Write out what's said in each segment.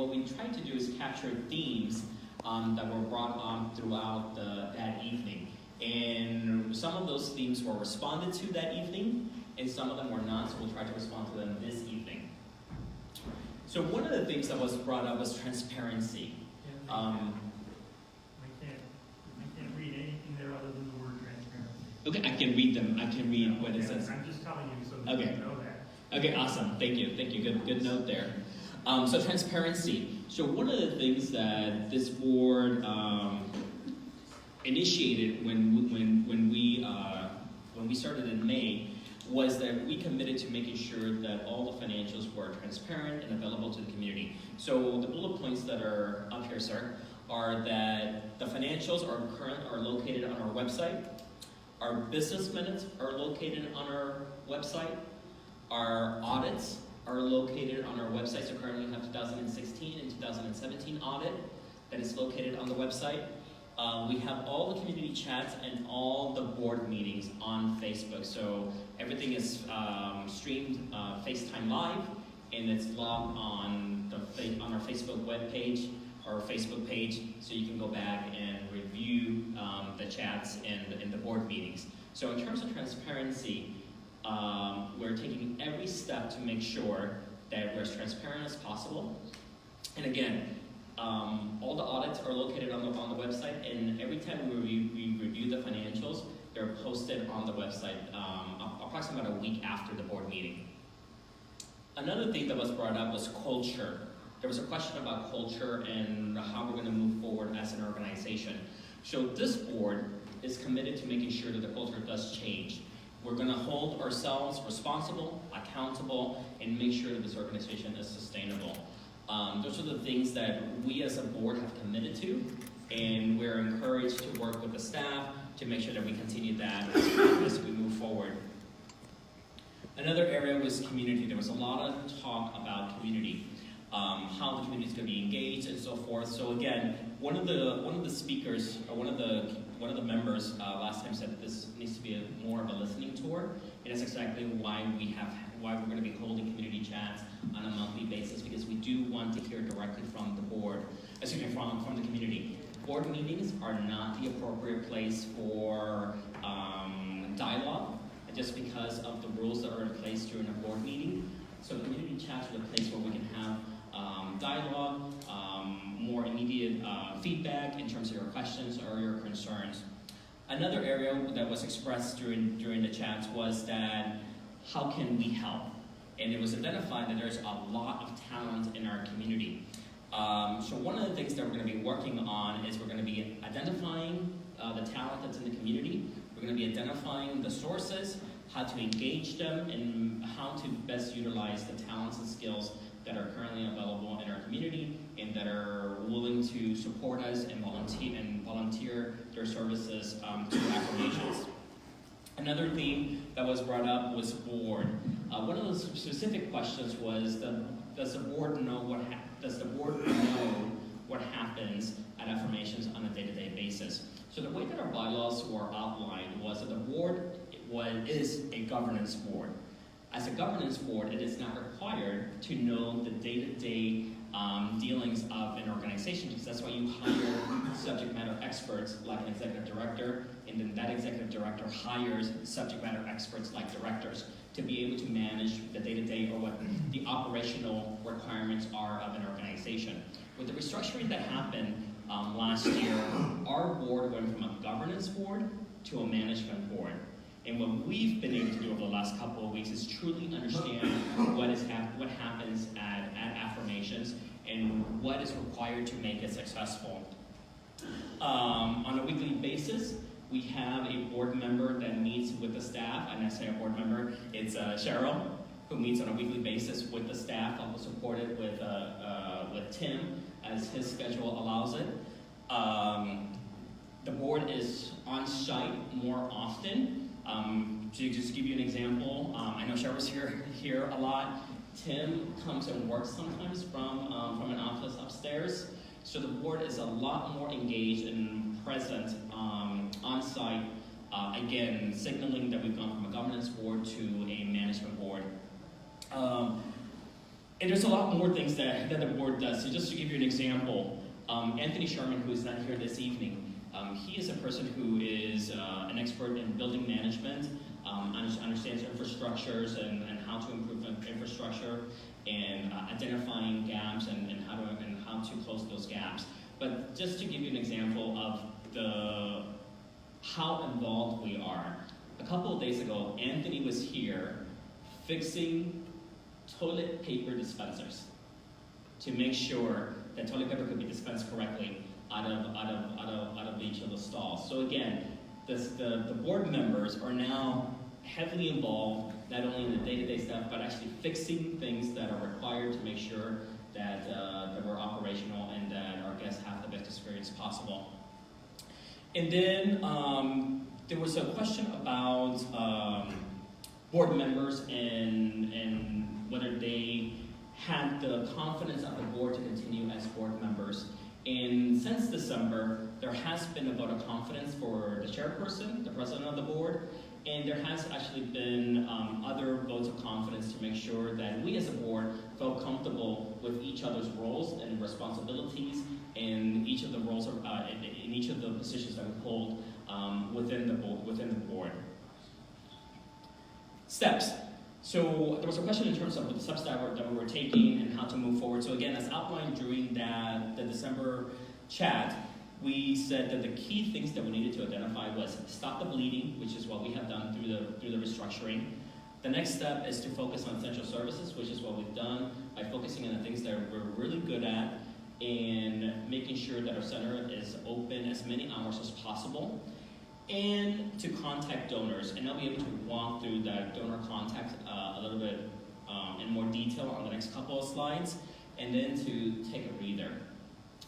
what we tried to do is capture themes that were brought on throughout that evening. And some of those themes were responded to that evening, and some of them were not, so we'll try to respond to them this evening. So one of the things that was brought up was transparency. I can't read anything there other than the word transparency. Okay, I can read them. I can read what it says. I'm just telling you so that you know that. Okay, awesome. Thank you. Good note there. So transparency. So one of the things that this board initiated when we started in May was that we committed to making sure that all the financials were transparent and available to the community. So the bullet points that are up here, sir, are that the financials are located on our website. Our business minutes are located on our website. Our audits are located on our website. So currently we have 2016 and 2017 audit that is located on the website. We have all the community chats and all the board meetings on Facebook. So everything is streamed FaceTime Live, and it's logged on our Facebook webpage or Facebook page, so you can go back and review the chats and the board meetings. So in terms of transparency, we're taking every step to make sure that we're as transparent as possible. And again, all the audits are located on the website, and every time we review the financials, they're posted on the website approximately about a week after the board meeting. Another thing that was brought up was culture. There was a question about culture and how we're going to move forward as an organization. So this board is committed to making sure that the culture does change. We're going to hold ourselves responsible, accountable, and make sure that this organization is sustainable. Those are the things that we as a board have committed to, and we're encouraged to work with the staff to make sure that we continue that as we move forward. Another area was community. There was a lot of talk about community, how the community is going to be engaged and so forth. So again, one of the speakers or one of the members last time said that this needs to be more of a listening tour, and that's exactly why we're going to be holding community chats on a monthly basis, because we do want to hear directly from the board, from the community. Board meetings are not the appropriate place for dialogue, just because of the rules that are in place during a board meeting. So community chats are the place where we can have dialogue, more immediate feedback in terms of your questions or your concerns. Another area that was expressed during the chats was that how can we help? And it was identified that there's a lot of talent in our community. So one of the things that we're going to be working on is we're going to be identifying the talent that's in the community. We're going to be identifying the sources, how to engage them, and how to best utilize the talents and skills that are currently available in our community and that are willing to support us and volunteer their services to Affirmations. Another theme that was brought up was board. One of the specific questions was, does the board know what happens at Affirmations on a day-to-day basis? So the way that our bylaws were outlined was that the board is a governance board. As a governance board, it is not required to know the day-to-day dealings of an organization, because that's why you hire subject matter experts like an executive director, and then that executive director hires subject matter experts like directors to be able to manage the day-to-day or what the operational requirements are of an organization. With the restructuring that happened last year, our board went from a governance board to a management board. And what we've been able to do over the last couple of weeks is truly understand what happens at Affirmations and what is required to make it successful. On a weekly basis, we have a board member that meets with the staff, and I say a board member, it's Cheryl, who meets on a weekly basis with the staff, also supported with Tim, as his schedule allows it. The board is on site more often. To just give you an example, I know Cheryl's here a lot. Tim comes and works sometimes from an office upstairs. So the board is a lot more engaged and present on site. Again, signaling that we've gone from a governance board to a management board. And there's a lot more things that the board does. So just to give you an example, Anthony Sherman, who is not here this evening, he is a person who is an expert in building management, understands infrastructures and how to improve infrastructure, and identifying gaps and how to close those gaps. But just to give you an example of how involved we are, a couple of days ago, Anthony was here fixing toilet paper dispensers to make sure that toilet paper could be dispensed correctly out of each of the stalls. So again, the board members are now heavily involved, not only in the day-to-day stuff, but actually fixing things that are required to make sure that we're operational and that our guests have the best experience possible. And then there was a question about board members and whether they had the confidence of the board to continue as board members. And since December, there has been a vote of confidence for the chairperson, the president of the board, and there has actually been other votes of confidence to make sure that we as a board felt comfortable with each other's roles and responsibilities in each of the roles, in each of the positions that we hold within the board. Steps. So there was a question in terms of the steps that we were taking and how to move forward. So again, as outlined during the December chat, we said that the key things that we needed to identify was stop the bleeding, which is what we have done through the restructuring. The next step is to focus on essential services, which is what we've done by focusing on the things that we're really good at and making sure that our center is open as many hours as possible. And to contact donors, and I'll be able to walk through that donor contact a little bit in more detail on the next couple of slides, and then to take a breather.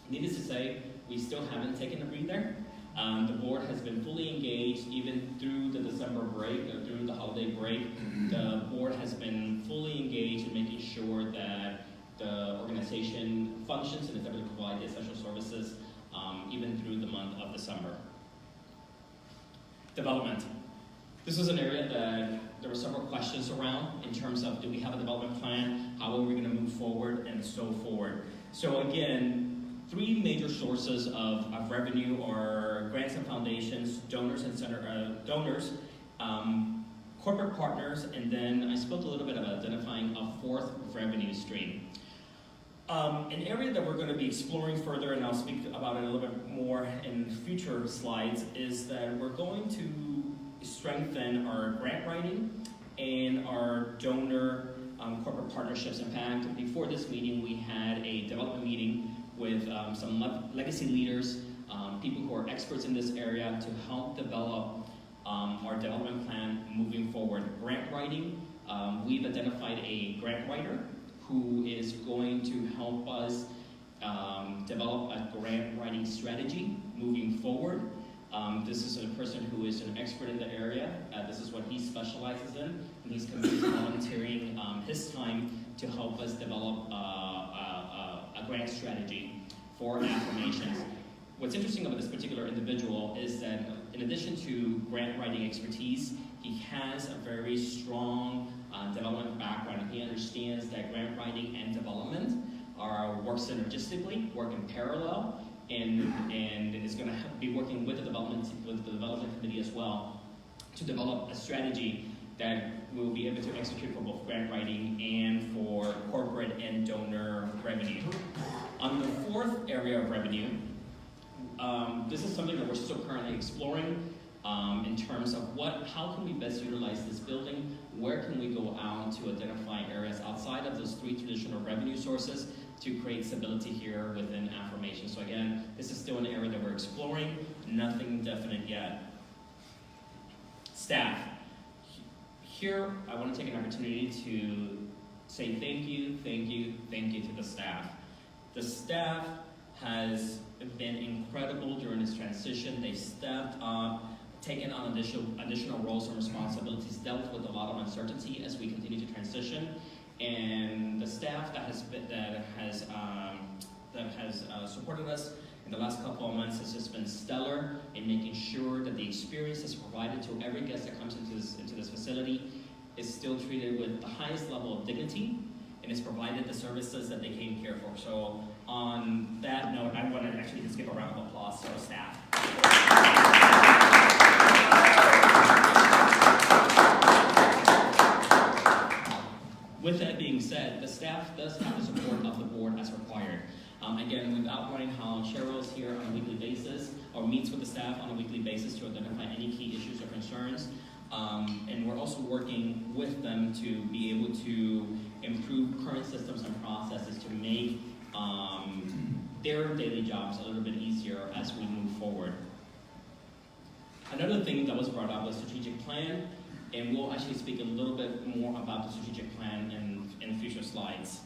Needless to say, we still haven't taken a breather. The board has been fully engaged even through the December break, or through the holiday break. The board has been fully engaged in making sure that the organization functions and is able to provide the essential services even through the month of December. Development. This is an area that there were several questions around in terms of, do we have a development plan? How are we going to move forward, and so forward. So again, three major sources of revenue are grants and foundations, donors and corporate partners, and then I spoke a little bit about identifying a fourth revenue stream. An area that we're going to be exploring further, and I'll speak about it a little bit more in future slides, is that we're going to strengthen our grant writing and our donor corporate partnerships. In fact, before this meeting, we had a development meeting with some legacy leaders, people who are experts in this area, to help develop our development plan moving forward. Grant writing, we've identified a grant writer who is going to help us develop a grant writing strategy moving forward. This is a person who is an expert in the area. This is what he specializes in, and he's committed to volunteering his time to help us develop a grant strategy for Affirmations. What's interesting about this particular individual is that in addition to grant writing expertise, he has a very strong development background. He understands that grant writing and development work synergistically, work in parallel, and is going to be working with the development committee as well to develop a strategy that we'll be able to execute for both grant writing and for corporate and donor revenue. On the fourth area of revenue, this is something that we're still currently exploring in terms of how can we best utilize this building, where can we go out to identify areas outside of those three traditional revenue sources to create stability here within Affirmations. So again, this is still an area that we're exploring, nothing definite yet. Staff. Here, I want to take an opportunity to say thank you to the staff. The staff has been incredible during this transition. They've stepped up, taken on additional roles and responsibilities, dealt with a lot of uncertainty as we continue to transition. And the staff that has supported us in the last couple of months has just been stellar in making sure that the experience that's provided to every guest that comes into this facility is still treated with the highest level of dignity and it's provided the services that they came here for. So on that note, I want to actually just give a round of applause to our staff. With that being said, the staff does have the support of the board as required. Again, we've outlined how Cheryl's here on a weekly basis, or meets with the staff on a weekly basis to identify any key issues or concerns. And we're also working with them to be able to improve current systems and processes to make their daily jobs a little bit easier as we move forward. Another thing that was brought up was strategic plan, and we'll actually speak a little bit more about the strategic plan in future slides.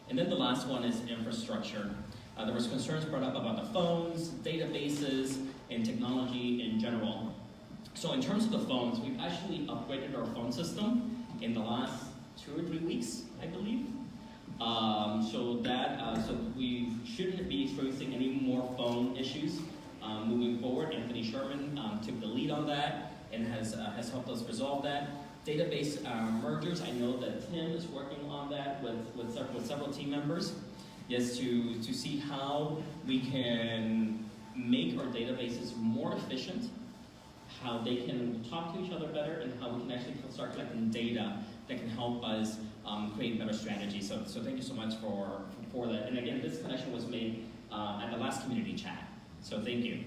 And then the last one is infrastructure. There was concerns brought up about the phones, databases, and technology in general. So in terms of the phones, we've actually upgraded our phone system in the last 2 or 3 weeks, I believe. So we shouldn't be experiencing any more phone issues moving forward. Anthony Sherman took the lead on that and has helped us resolve that. Database mergers, I know that Tim is working on that with several team members, yes, to see how we can make our databases more efficient, how they can talk to each other better, and how we can actually start collecting data that can help us create better strategies. So thank you so much for that. And again, this connection was made at the last community chat, so thank you.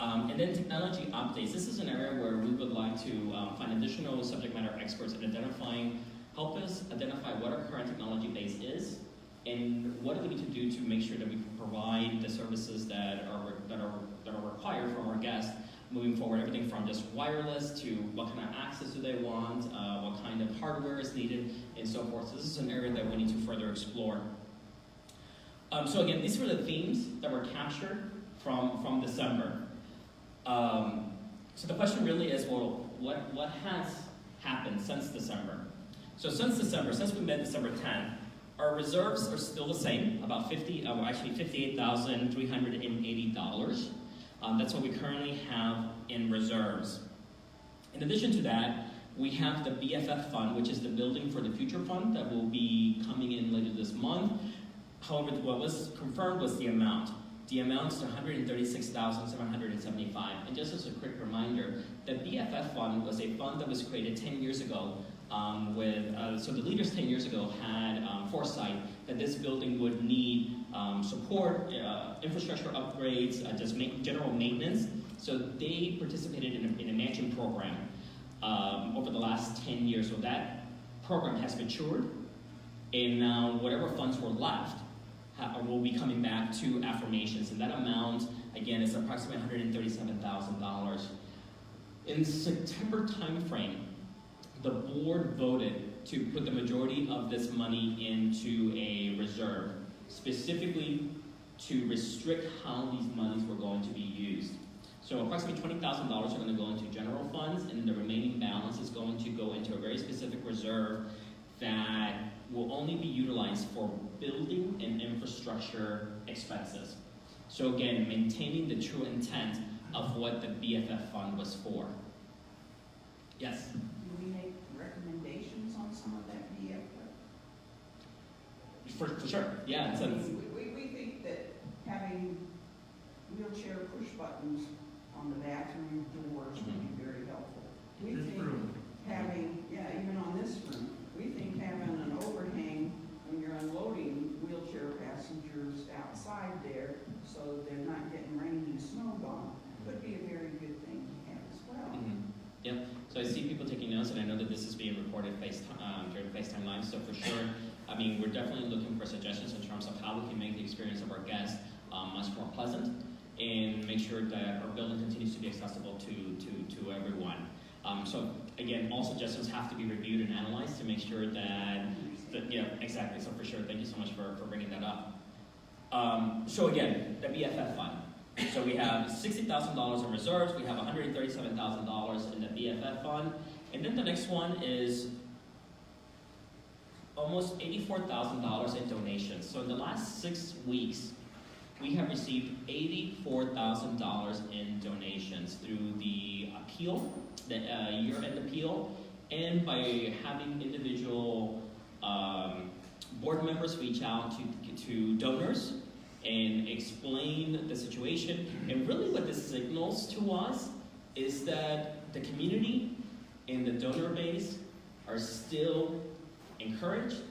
And then technology updates. This is an area where we would like to find additional subject matter experts in help us identify what our current technology base is, and what do we need to do to make sure that we can provide the services that are required from our guests moving forward. Everything from just wireless to what kind of access do they want, what kind of hardware is needed, and so forth. So this is an area that we need to further explore. So again, these were the themes that were captured from December. So the question really is, well, what has happened since December? So since we met December 10th, our reserves are still the same, about $58,380. That's what we currently have in reserves. In addition to that, we have the BFF fund, which is the Building for the Future fund that will be coming in later this month. However, what was confirmed was the amount. The amount is $136,775. And just as a quick reminder, the BFF fund was a fund that was created 10 years ago so the leaders 10 years ago had foresight that this building would need support, infrastructure upgrades, just general maintenance. So they participated in a matching program over the last 10 years. So that program has matured, and now whatever funds were left will be coming back to Affirmations, and that amount, again, is approximately $137,000. In September timeframe, the board voted to put the majority of this money into a reserve, specifically to restrict how these monies were going to be used. So approximately $20,000 are going to go into general funds, and the remaining balance is going to go into a very specific reserve that will only be utilized for building and infrastructure expenses. So again, maintaining the true intent of what the BFF fund was for. Yes? Do we make recommendations on some of that BFF? For sure, yeah. It's We think that having wheelchair push buttons on the bathroom doors would be very helpful. We This think room. having, even on this room, we think having an overhang when you're unloading wheelchair passengers outside there so they're not getting rain and snow on would be a very good thing to have as well. Yep. So I see people taking notes, and I know that this is being recorded during FaceTime Live. So for sure, I mean, we're definitely looking for suggestions in terms of how we can make the experience of our guests much more pleasant, and make sure that our building continues to be accessible to everyone. So again, all suggestions have to be reviewed and analyzed to make sure that yeah, exactly. So for sure, thank you so much for bringing that up. So again, the BFF fund. So we have $60,000 in reserves, we have $137,000 in the BFF fund, and then the next one is almost $84,000 in donations. So in the last 6 weeks, we have received $84,000 in donations through the appeal, the year-end appeal, and by having individual board members reach out to donors and explain the situation. And really what this signals to us is that the community and the donor base are still encouraged,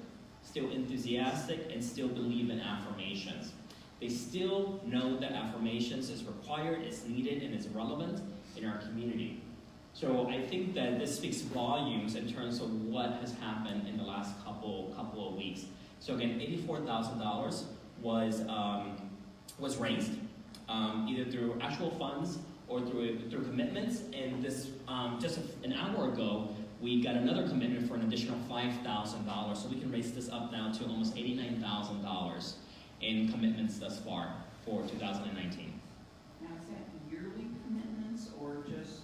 still enthusiastic, and still believe in affirmations. They still know that affirmations is required, is needed, and is relevant in our community. So I think that this speaks volumes in terms of what has happened in the last couple of weeks. So again, $84,000 was raised, either through actual funds or through commitments. And this just an hour ago, we got another commitment for an additional $5,000. So we can raise this up now to almost $89,000 in commitments thus far for 2019. Now, is that yearly commitments or just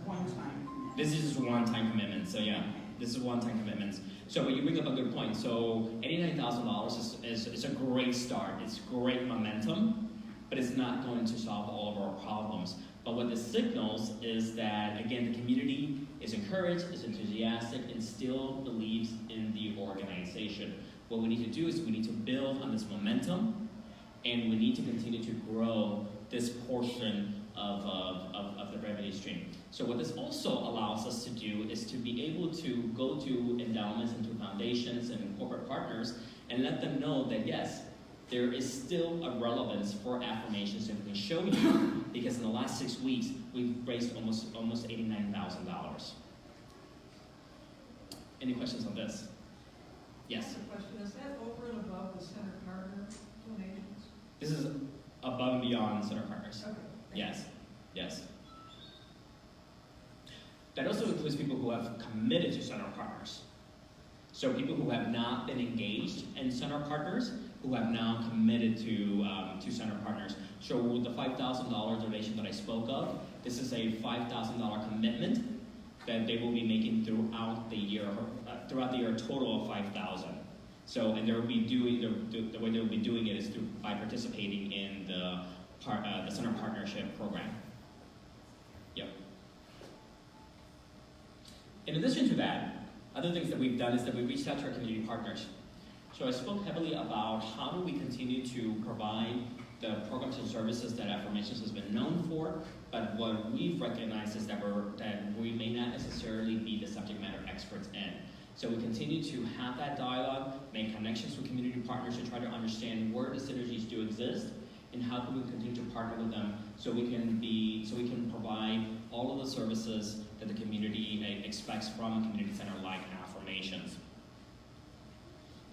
one-time commitments? This is just one-time commitments, so yeah, this is one-time commitments. So you bring up a good point. So $89,000 is a great start. It's great momentum, but it's not going to solve all of our problems. But what this signals is that, again, the community is encouraged, is enthusiastic, and still believes in the organization. What we need to do is we need to build on this momentum, and we need to continue to grow this portion of the revenue stream. So what this also allows us to do is to be able to go to endowments and to foundations and corporate partners and let them know that yes, there is still a relevance for affirmations that we can show you, because in the last 6 weeks, we've raised almost $89,000. Any questions on this? Yes? A question, is that over and above the center partner donations? This is above and beyond center partners. Okay. Yes, yes. That also includes people who have committed to center partners. So people who have not been engaged in center partners, who have now committed to center partners. So the $5,000 donation that I spoke of, this is a $5,000 commitment that they will be making throughout the year, a total of $5,000. So, and they will be doing the way they will be doing it is by participating in the Center Partnership Program. Yep. In addition to that, other things that we've done is that we've reached out to our community partners. So I spoke heavily about how do we continue to provide the programs and services that Affirmations has been known for, but what we've recognized is that we may not necessarily be the subject matter experts in. So we continue to have that dialogue, make connections with community partners to try to understand where the synergies do exist, and how can we continue to partner with them so we can provide all of the services that the community expects from a community center like Affirmations.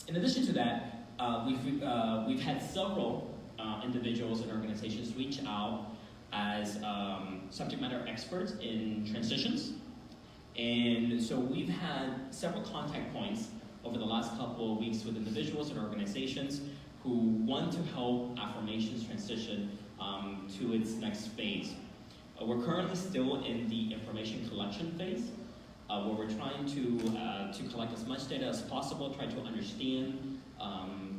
In addition to that, we've had several individuals and organizations reach out as subject matter experts in transitions. And so we've had several contact points over the last couple of weeks with individuals and organizations who want to help Affirmations transition to its next phase. We're currently still in the information collection phase, where we're trying to collect as much data as possible, try to understand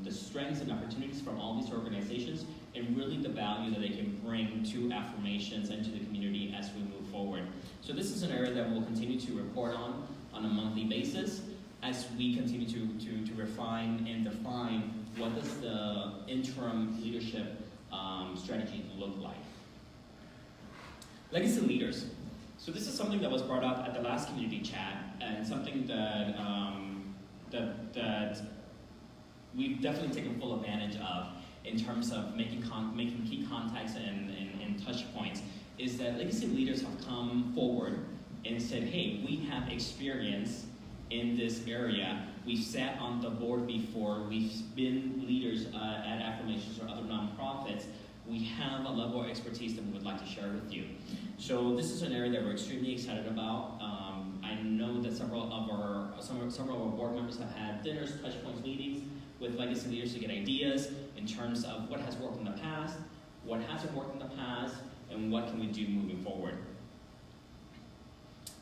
the strengths and opportunities from all these organizations, and really the value that they can bring to Affirmations and to the community as we move forward. So this is an area that we'll continue to report on a monthly basis as we continue to refine and define what does the interim leadership strategy look like. Legacy leaders. So this is something that was brought up at the last community chat, and something that that we've definitely taken full advantage of in terms of making key contacts and touch points, is that legacy leaders have come forward and said, hey, we have experience in this area. We've sat on the board before. We've been leaders at Affirmations or other nonprofits. We have a level of expertise that we would like to share with you. So this is an area that we're extremely excited about. I know that several of our board members have had dinners, touch points, meetings with legacy leaders to get ideas in terms of what has worked in the past, what hasn't worked in the past, and what can we do moving forward.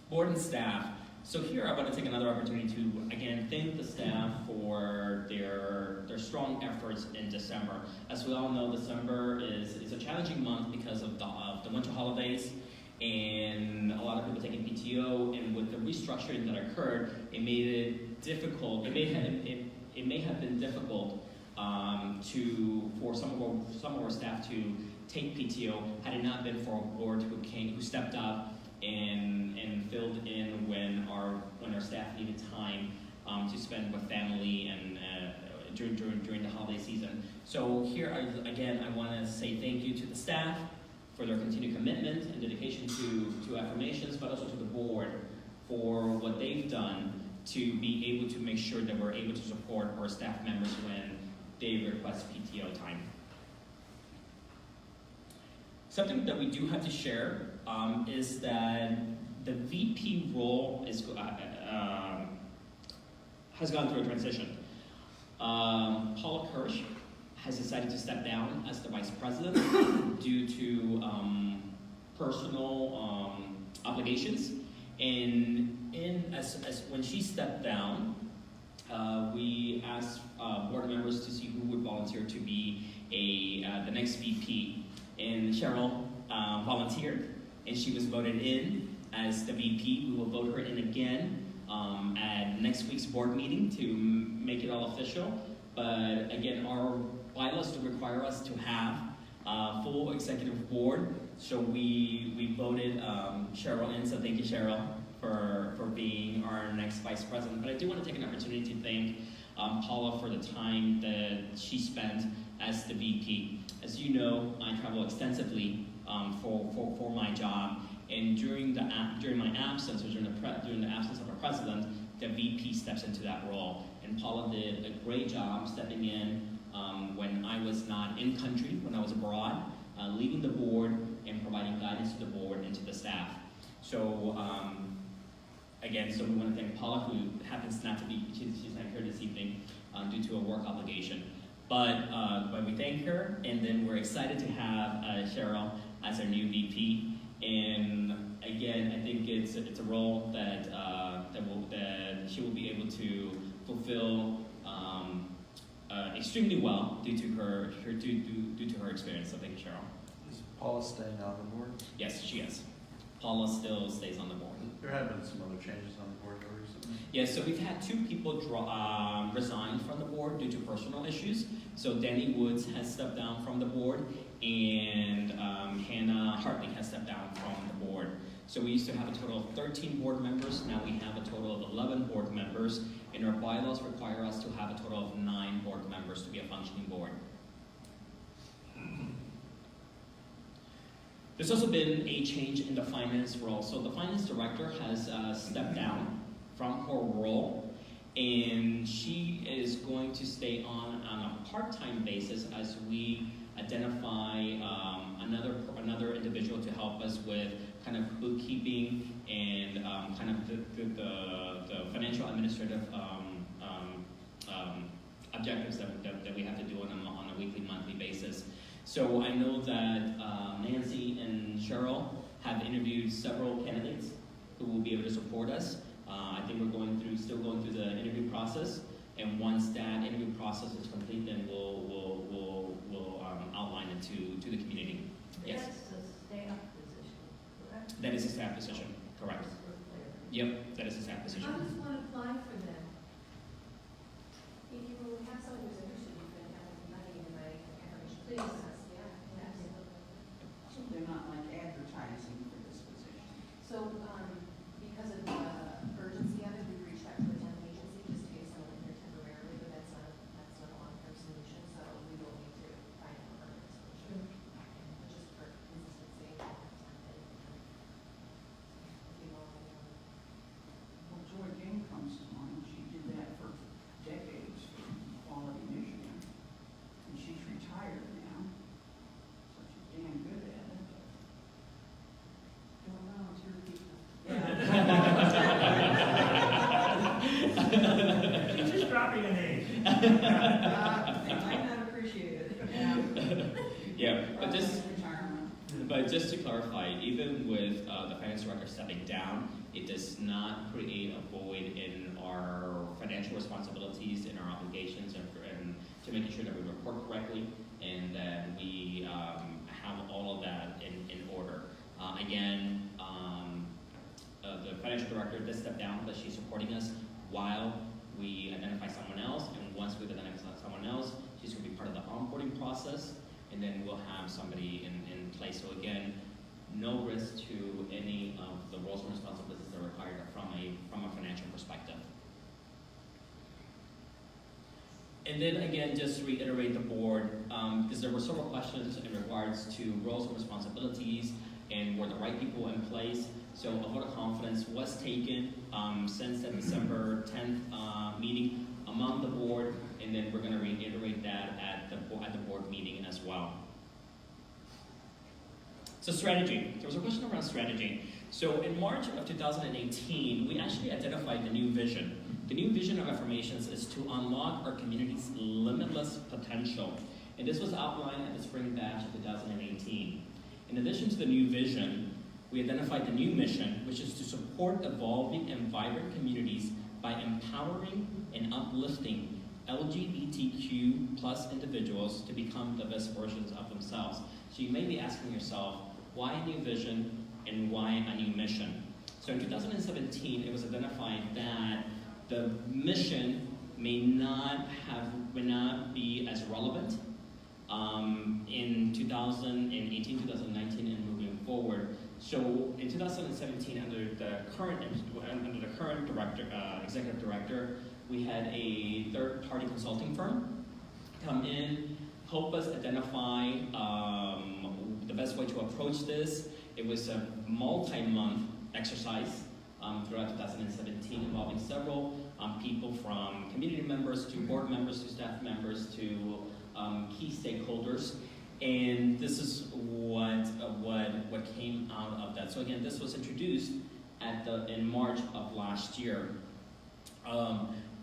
Board and staff. So here I want to take another opportunity to, again, thank the staff for their strong efforts in December. As we all know, December is a challenging month because of the winter holidays and a lot of people taking PTO, and with the restructuring that occurred, it made it difficult. It it may have been difficult for some of our staff to take PTO had it not been for a board who stepped up and filled in when our staff needed time to spend with family and during the holiday season. So here again, I want to say thank you to the staff for their continued commitment and dedication to Affirmations, but also to the board for what they've done to be able to make sure that we're able to support our staff members when they request PTO time. Something that we do have to share is that the VP role has gone through a transition. Paula Kirsch has decided to step down as the vice president due to personal obligations. And when she stepped down, we asked board members to see who would volunteer to be the next VP. And Cheryl volunteered, and she was voted in as the VP. We will vote her in again at next week's board meeting to make it all official. But again, our bylaws do require us to have a full executive board, so we voted Cheryl in. So thank you, Cheryl, for being our next vice president. But I do want to take an opportunity to thank Paula for the time that she spent as the VP. As you know, I travel extensively for my job, and during my absence, or during the absence of our president, the VP steps into that role. And Paula did a great job stepping in when I was not in country, when I was abroad, leading the board and providing guidance to the board and to the staff. So again, so we want to thank Paula, who happens not to be, she's not here this evening due to a work obligation. But we thank her, and then we're excited to have Cheryl as our new VP. And again, I think it's a role that she will be able to fulfill extremely well due to her experience. So thank you, Cheryl. Is Paula staying on the board? Yes, she is. Paula still stays on the board. There have been some other changes on the board though recently. Yes, so we've had 2 people resign from the board due to personal issues. So Danny Woods has stepped down from the board, and Hannah Hartley has stepped down from the board. So we used to have a total of 13 board members. Now we have a total of 11 board members, and our bylaws require us to have a total of 9 board members to be a functioning board. There's also been a change in the finance role. So the finance director has stepped down from her role, and she is going to stay on a part-time basis as we identify another individual to help us with kind of bookkeeping and kind of the financial administrative objectives that we have to do on a weekly, monthly basis. So I know that Nancy and Cheryl have interviewed several candidates who will be able to support us. I think we're still going through the interview process, and once that interview process is complete, then we'll outline it to the community. Yes. That's a staff position, correct? That is a staff position, correct? Yep, that is a staff position. How does one apply for that? If you have someone who's interested, you can have money in my information. Please, yeah, absolutely. So they're not like advertising for this position. So, because of the urgency of it, we reached out to a temp agency just to get someone in here temporarily, but that's not a long-term solution, so we will need to find a permanent solution. Just for consistency. Well, Joy Jane comes to mind. She did that for decades for Quality Michigan, and she's retired now, so she's damn good at it. Don't know, it's your people. She's just dropping an age. They might not appreciate it. Yeah, but just Retirement. just to clarify, even with the finance director stepping down, it does not create a void in our financial responsibilities, in our obligations, and to making sure that we report correctly and that we have all of that in order. Again, the financial director did step down, but she's supporting us while we identify someone else, and once we've identified someone else, she's going to be part of the onboarding process, and then we'll have somebody in place. So again, no risk to any of the roles and responsibilities that are required from a financial perspective. And then again, just to reiterate the board, because there were several questions in regards to roles and responsibilities and were the right people in place. So a vote of confidence was taken since the December 10th meeting among the board, and then we're going to reiterate that at the board meeting as well. So strategy. There was a question around strategy. So in March of 2018, we actually identified the new vision. The new vision of Affirmations is to unlock our community's limitless potential. And this was outlined at the spring batch of 2018. In addition to the new vision, we identified the new mission, which is to support evolving and vibrant communities by empowering and uplifting LGBTQ plus individuals to become the best versions of themselves. So you may be asking yourself, why a new vision and why a new mission? So in 2017, it was identified that the mission may not be as relevant in 2018, 2019, and moving forward. So in 2017, under the current executive director, we had a third-party consulting firm come in, help us identify the best way to approach this. It was a multi-month exercise throughout 2017, involving several people, from community members to board members to staff members to key stakeholders. And this is what came out of that. So again, this was introduced in March of last year.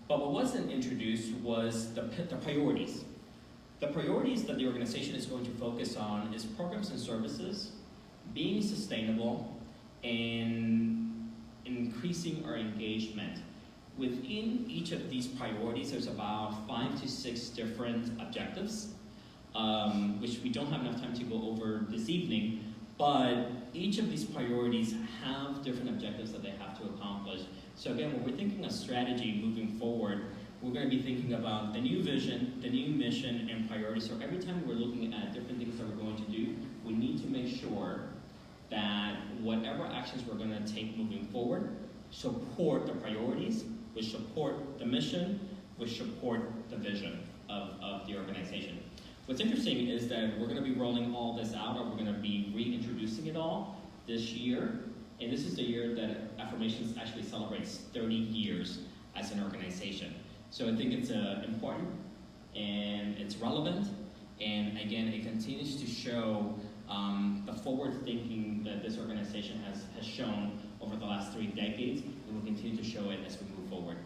But what wasn't introduced was the priorities. The priorities that the organization is going to focus on is programs and services, being sustainable, and increasing our engagement. Within each of these priorities, there's about 5 to 6 different objectives, which we don't have enough time to go over this evening, but each of these priorities have different objectives that they have to accomplish. So again, when we're thinking of strategy moving forward, we're going to be thinking about the new vision, the new mission, and priorities. So every time we're looking at different things that we're going to do, we need to make sure that whatever actions we're going to take moving forward support the priorities, which support the mission, which support the vision of the organization. What's interesting is that we're going to be rolling all this out, or we're going to be reintroducing it all this year. And this is the year that Affirmations actually celebrates 30 years as an organization. So I think it's important, and it's relevant, and again, it continues to show the forward thinking that this organization has shown over the last 3 decades, and will continue to show it as we move forward.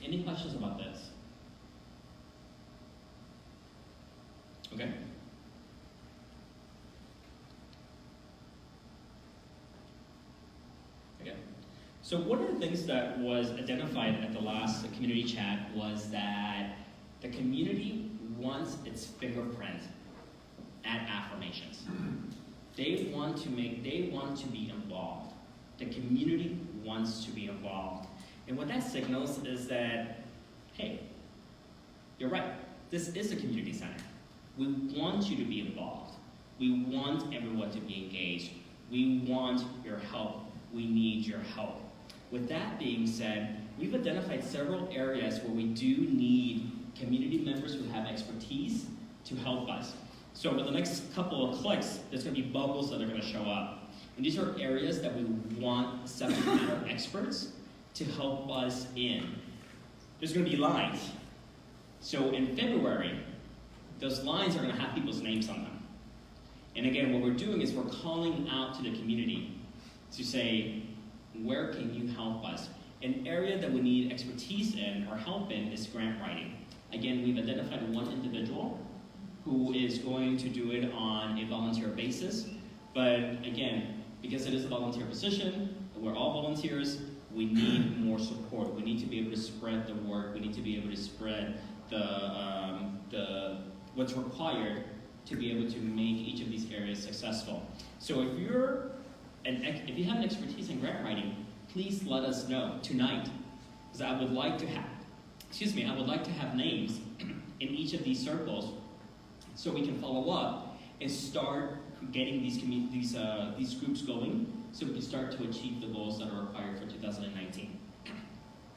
Any questions about this? Okay. Okay. So one of the things that was identified at the last community chat was that the community wants its fingerprint at Affirmations. They want to be involved. The community wants to be involved. And what that signals is that, hey, you're right, this is a community center. We want you to be involved. We want everyone to be engaged. We want your help. We need your help. With that being said, we've identified several areas where we do need community members who have expertise to help us. So over the next couple of clicks, there's going to be bubbles that are going to show up. And these are areas that we want subject matter experts to help us in. There's going to be lines. So in February, those lines are going to have people's names on them. And again, what we're doing is we're calling out to the community to say, where can you help us? An area that we need expertise in or help in is grant writing. Again, we've identified one individual who is going to do it on a volunteer basis. But again, because it is a volunteer position, and we're all volunteers, we need more support. We need to be able to spread the work. We need to be able to spread what's required to be able to make each of these areas successful. So if you have an expertise in grant writing, please let us know tonight, because I would like to have I would like to have names in each of these circles so we can follow up and start getting these groups going so we can start to achieve the goals that are required for 2019.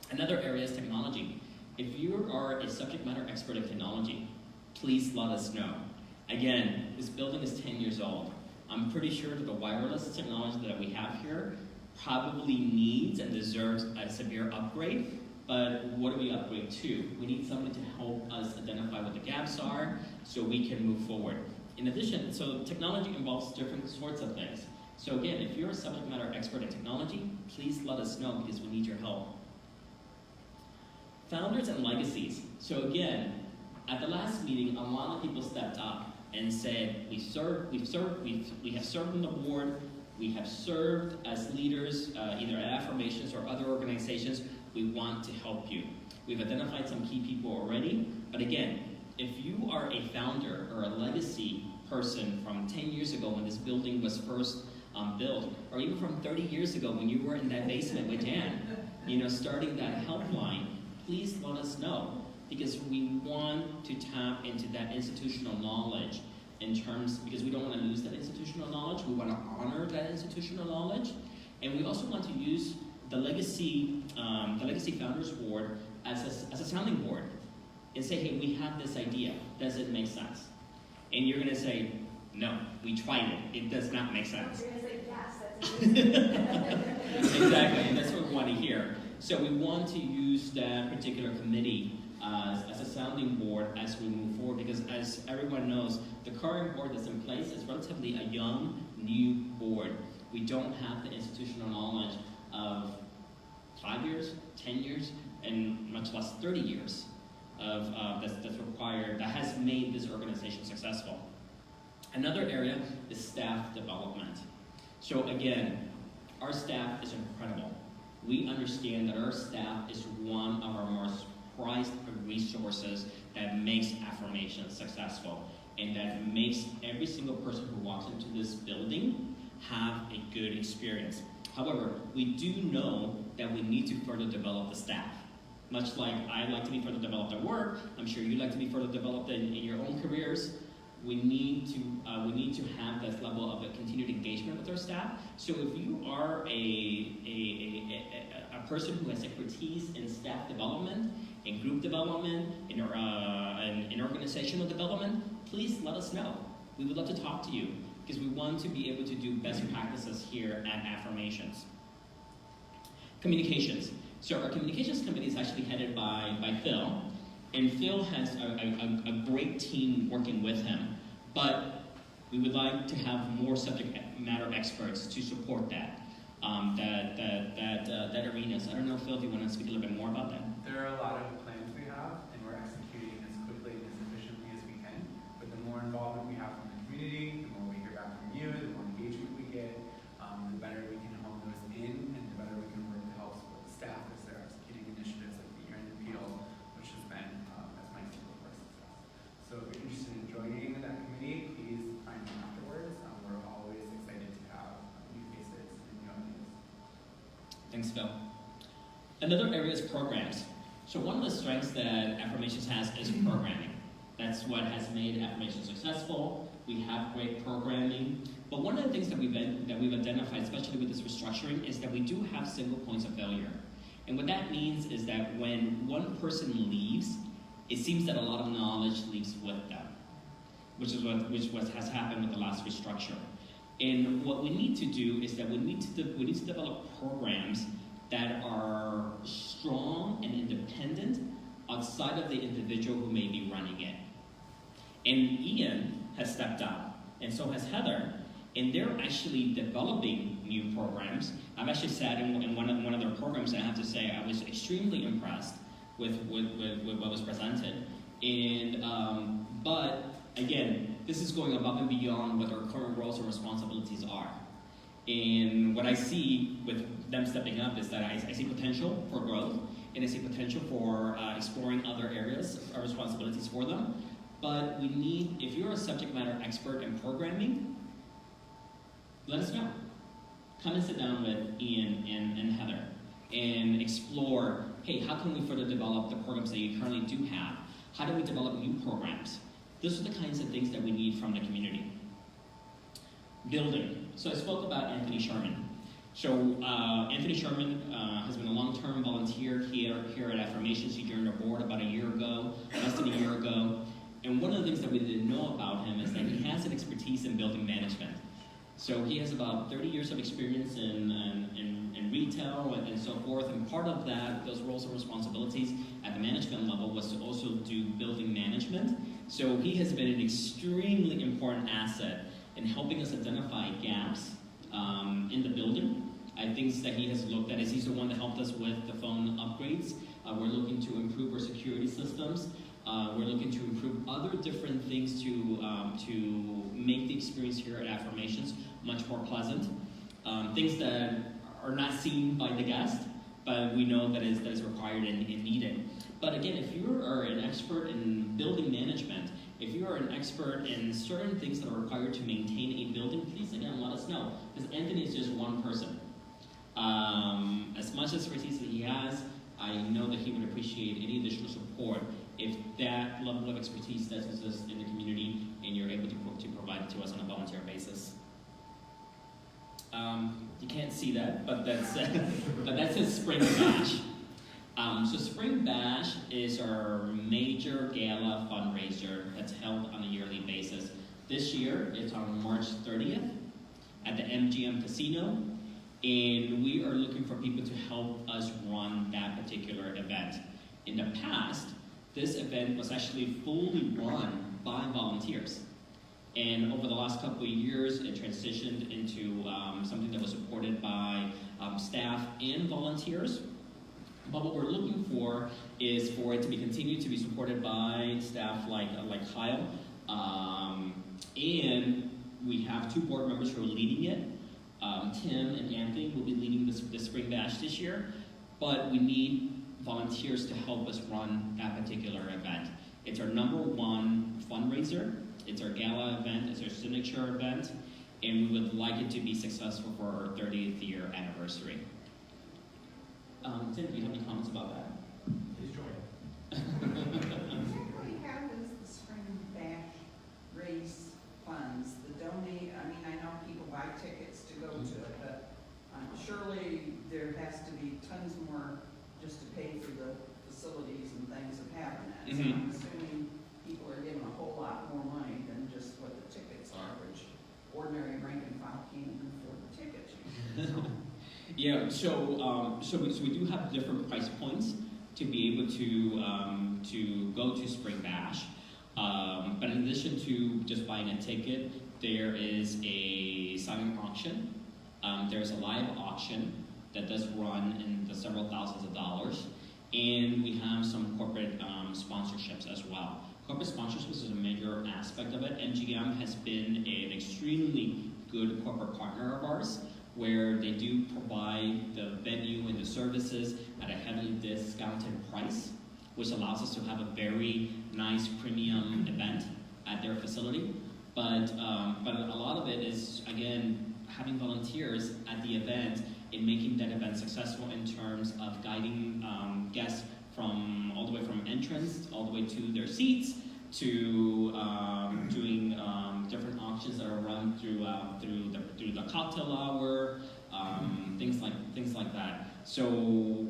Another area is technology. If you are a subject matter expert in technology, please let us know. Again, this building is 10 years old. I'm pretty sure that the wireless technology that we have here probably needs and deserves a severe upgrade, but what do we upgrade to? We need someone to help us identify what the gaps are so we can move forward. In addition, so technology involves different sorts of things. So again, if you're a subject matter expert in technology, please let us know because we need your help. Founders and legacies. So again, at the last meeting, a lot of people stepped up and said, we have served on the board, we have served as leaders, either at Affirmations or other organizations, we want to help you. We've identified some key people already, but again, if you are a founder or a legacy person from 10 years ago when this building was first built, or even from 30 years ago when you were in that basement with Dan, starting that helpline, please let us know. Because we want to tap into that institutional knowledge because we don't want to lose that institutional knowledge. We want to honor that institutional knowledge. And we also want to use the Legacy Founders Board as a sounding board and say, hey, we have this idea. Does it make sense? And you're going to say, no, we tried it. It does not make sense. You're going to say, yes, that's amazing. Exactly, and that's what we want to hear. So we want to use that particular committee as a sounding board as we move forward, because as everyone knows, the current board that's in place is relatively a young, new board. We don't have the institutional knowledge of 5 years, 10 years, and much less 30 years of that's required, that has made this organization successful. Another area is staff development. So again, our staff is incredible. We understand that our staff is one of our most prized resources that makes Affirmations successful and that makes every single person who walks into this building have a good experience. However, we do know that we need to further develop the staff. Much like I'd like to be further developed at work, I'm sure you'd like to be further developed in your own careers. We need to have this level of a continued engagement with our staff. So if you are a person who has expertise in staff development, in group development, in organizational development, please let us know. We would love to talk to you because we want to be able to do best practices here at Affirmations. Communications. So our communications committee is actually headed by Phil. And Phil has a great team working with him, but we would like to have more subject matter experts to support that arena. So I don't know, Phil, if you want to speak a little bit more about that. There are a lot of plans we have, and we're executing as quickly and as efficiently as we can. But the more involvement we have from the community, the more we hear back from you, the more engagement we get, the better we can hone those in, and the better we can work to help support the staff as they're executing initiatives like the Year-End Appeal, which has been as my symbol for success. So if you're interested in joining that committee, please find me afterwards. We're always excited to have new faces and new ideas. Thanks, Phil. Another area is programs. So one of the strengths that Affirmations has is programming. That's what has made Affirmations successful. We have great programming. But one of the things that we've identified, especially with this restructuring, is that we do have single points of failure. And what that means is that when one person leaves, it seems that a lot of knowledge leaves with them, which has happened with the last restructure. And what we need to do is that we need to develop programs that are strong and independent outside of the individual who may be running it. And Ian has stepped up, and so has Heather, and they're actually developing new programs. I've actually sat in one of their programs, and I have to say I was extremely impressed with what was presented. And but again, this is going above and beyond what our current roles and responsibilities are. And what I see with them stepping up is that I see potential for growth, and I see potential for exploring other areas of responsibilities for them. But we need, if you're a subject matter expert in programming, let us know. Come and sit down with Ian and Heather. and explore, hey, how can we further develop the programs that you currently do have? How do we develop new programs? Those are the kinds of things that we need from the community. Building. So I spoke about Anthony Sherman. So Anthony Sherman has been a long-term volunteer here at Affirmations. He joined our board about a year ago, less than a year ago. And one of the things that we didn't know about him is that he has an expertise in building management. So he has about 30 years of experience in retail and so forth. And part of that, those roles and responsibilities at the management level was to also do building management. So he has been an extremely important asset in helping us identify gaps in the building. Things that he has looked at is he's the one that helped us with the phone upgrades. We're looking to improve our security systems. We're looking to improve other different things to make the experience here at Affirmations much more pleasant. Things that are not seen by the guest, but we know that is required and needed. But again, if you are an expert in building management, if you are an expert in certain things that are required to maintain a building, please again let us know. Because Anthony is just one person. As much expertise that he has, I know that he would appreciate any additional support if that level of expertise does exist in the community and you're able to provide it to us on a volunteer basis. You can't see that, but that's his Spring Bash. So Spring Bash is our major gala fundraiser that's held on a yearly basis. This year, it's on March 30th at the MGM Casino, and we are looking for people to help us run that particular event. In the past, this event was actually fully run by volunteers. And over the last couple of years, it transitioned into something that was supported by staff and volunteers. But what we're looking for is for it to be continued to be supported by staff like Kyle. And we have 2 board members who are leading it. Tim and Anthony will be leading the Spring Bash this year. But we need volunteers to help us run that particular event. It's our #1 fundraiser. It's our gala event. It's our signature event. And we would like it to be successful for our 30th year anniversary. Tim, do you have any comments about that? Please join. What have is the Spring Bash raise funds, the donate, I know people buy tickets to go to it, but surely there has to be tons more just to pay for the facilities and things of having that. So I'm assuming people are giving a whole lot more money than just what the tickets are, which ordinary rank and file can't even afford the tickets. Yeah, so we do have different price points to be able to go to Spring Bash. But in addition to just buying a ticket, there is a silent auction. There's a live auction that does run in the several thousands of dollars. And we have some corporate sponsorships as well. Corporate sponsorships is a major aspect of it. MGM has been an extremely good corporate partner of ours, where they do provide the venue and the services at a heavily discounted price, which allows us to have a very nice premium event at their facility. But a lot of it is, again, having volunteers at the event and making that event successful in terms of guiding guests from all the way from entrance all the way to their seats, to doing different auctions that are run through the cocktail hour, things like that. So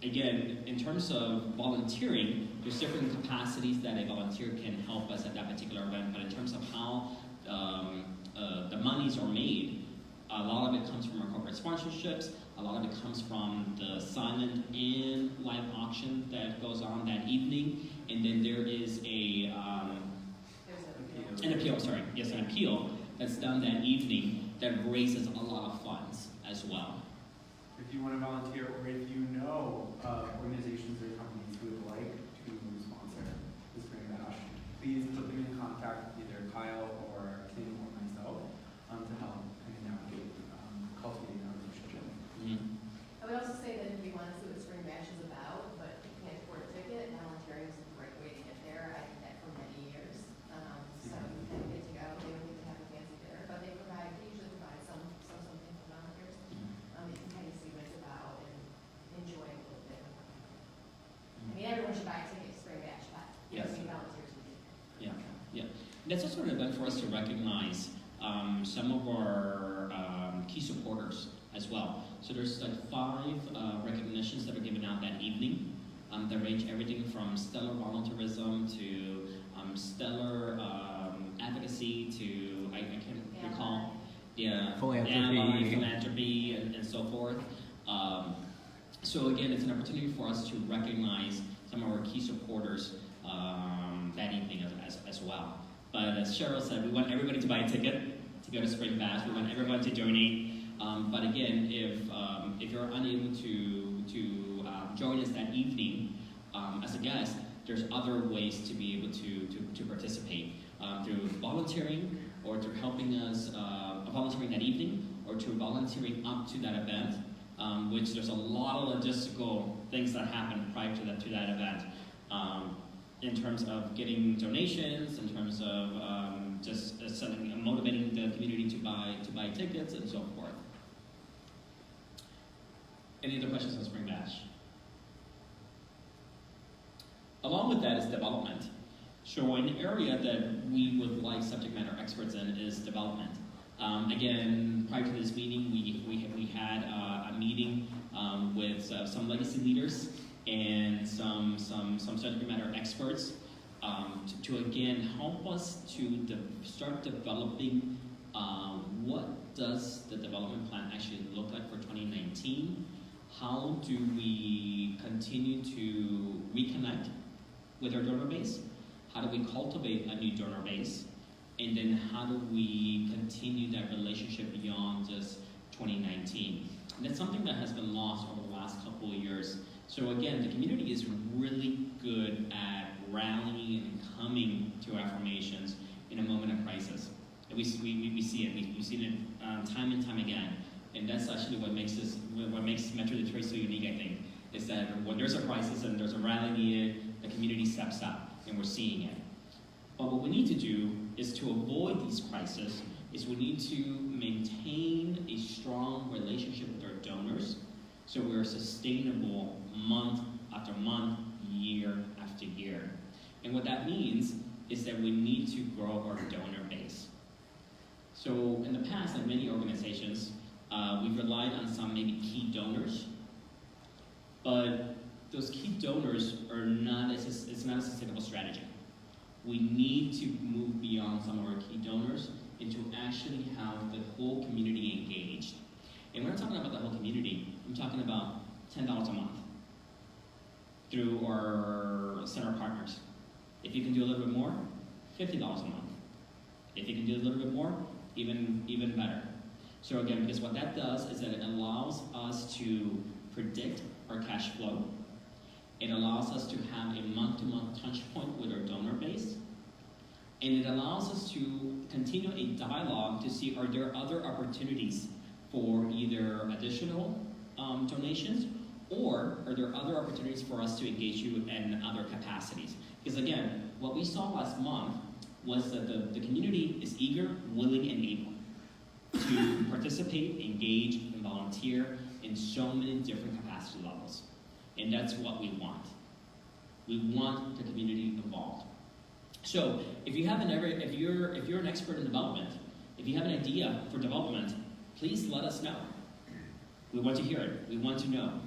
again, in terms of volunteering, there's different capacities that a volunteer can help us at that particular event. But in terms of how the monies are made, a lot of it comes from our corporate sponsorships. A lot of it comes from the silent and live auction that goes on that evening. And then there is an appeal that's done that evening that raises a lot of funds as well. If you want to volunteer, or if you know organizations or companies who would like to sponsor the Spring Bash, please put them in contact with either Kyle or Tim or myself to help kind of navigate cultivating our relationship. I would also say that if you want to see what Spring Bash is about, but you can't afford a ticket, volunteering is a great way to get there. I did that for many years. So you kind of get to go. They don't get to have a fancy dinner, but they usually provide something for volunteers. You can kind of see what it's about and That's also an event for us to recognize some of our key supporters as well. So there's like 5 recognitions that are given out that evening. That range everything from stellar volunteerism to stellar advocacy to, I can't recall, philanthropy and so forth. So again, it's an opportunity for us to recognize some of our key supporters that evening as well. But as Cheryl said, we want everybody to buy a ticket to go to Spring Bash. We want everyone to donate. But again, if you're unable to join us that evening as a guest, there's other ways to be able to participate through volunteering or through helping us volunteering that evening or through volunteering up to that event, which there's a lot of logistical things that happen prior to that event. In terms of getting donations, in terms of just motivating the community to buy tickets and so forth. Any other questions on Spring Bash? Along with that is development. So an area that we would like subject matter experts in is development. Again, prior to this meeting, we had a meeting with some legacy leaders and some subject matter experts to again help us to start developing what does the development plan actually look like for 2019. How do we continue to reconnect with our donor base? How do we cultivate a new donor base? And then how do we continue that relationship beyond just 2019? And that's something that has been lost over the last couple of years. So again, the community is really good at rallying and coming to Affirmations in a moment of crisis. And we see it. We've seen it time and time again. And that's actually what makes Metro Detroit so unique, I think, is that when there's a crisis and there's a rally needed, the community steps up, and we're seeing it. But what we need to do is to avoid these crises, is we need to maintain a strong relationship with our donors so we're sustainable month after month, year after year. And what that means is that we need to grow our donor base. So in the past, like many organizations, we've relied on some maybe key donors, but those key donors are it's not a sustainable strategy. We need to move beyond some of our key donors and to actually have the whole community engaged. And when I'm talking about the whole community, I'm talking about $10 a month through our center partners. If you can do a little bit more, $50 a month. If you can do a little bit more, even better. So again, because what that does is that it allows us to predict our cash flow. It allows us to have a month-to-month touch point with our donor base. And it allows us to continue a dialogue to see are there other opportunities for either additional donations, or are there other opportunities for us to engage you in other capacities? Because again, what we saw last month was that the community is eager, willing, and able to participate, engage, and volunteer in so many different capacity levels. And that's what we want. We want the community involved. So if you're an expert in development, if you have an idea for development, please let us know. We want to hear it. We want to know.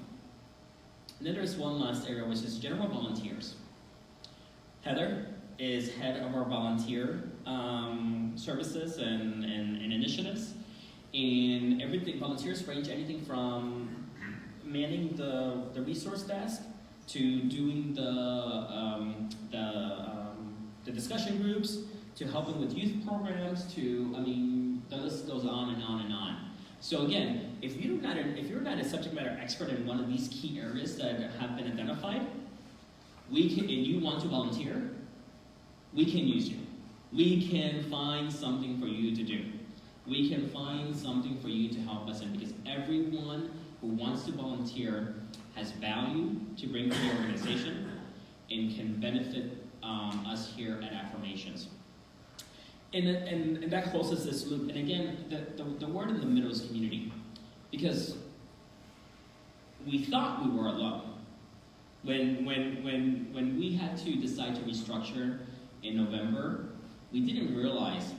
And then there's one last area, which is general volunteers. Heather is head of our volunteer services and initiatives. And volunteers range anything from manning the resource desk to doing the discussion groups, to helping with youth programs, the list goes on and on and on. So again, if you're not a subject matter expert in one of these key areas that have been identified, and you want to volunteer, we can use you. We can find something for you to do. We can find something for you to help us in, because everyone who wants to volunteer has value to bring to the organization and can benefit us here at Affirmations. And that closes this loop. And again, the word in the middle is community, because we thought we were alone. When we had to decide to restructure in November, we didn't realize,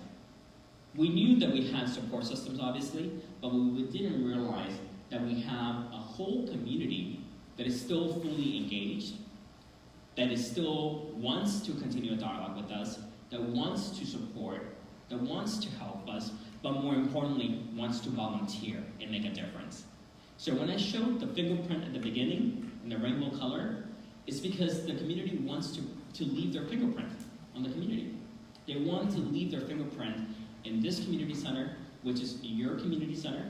we knew that we had support systems, obviously, but we didn't realize that we have a whole community that is still fully engaged, that is still wants to continue a dialogue with us, that wants to support, that wants to help us, but more importantly, wants to volunteer and make a difference. So when I showed the fingerprint at the beginning, in the rainbow color, it's because the community wants to leave their fingerprint on the community. They want to leave their fingerprint in this community center, which is your community center,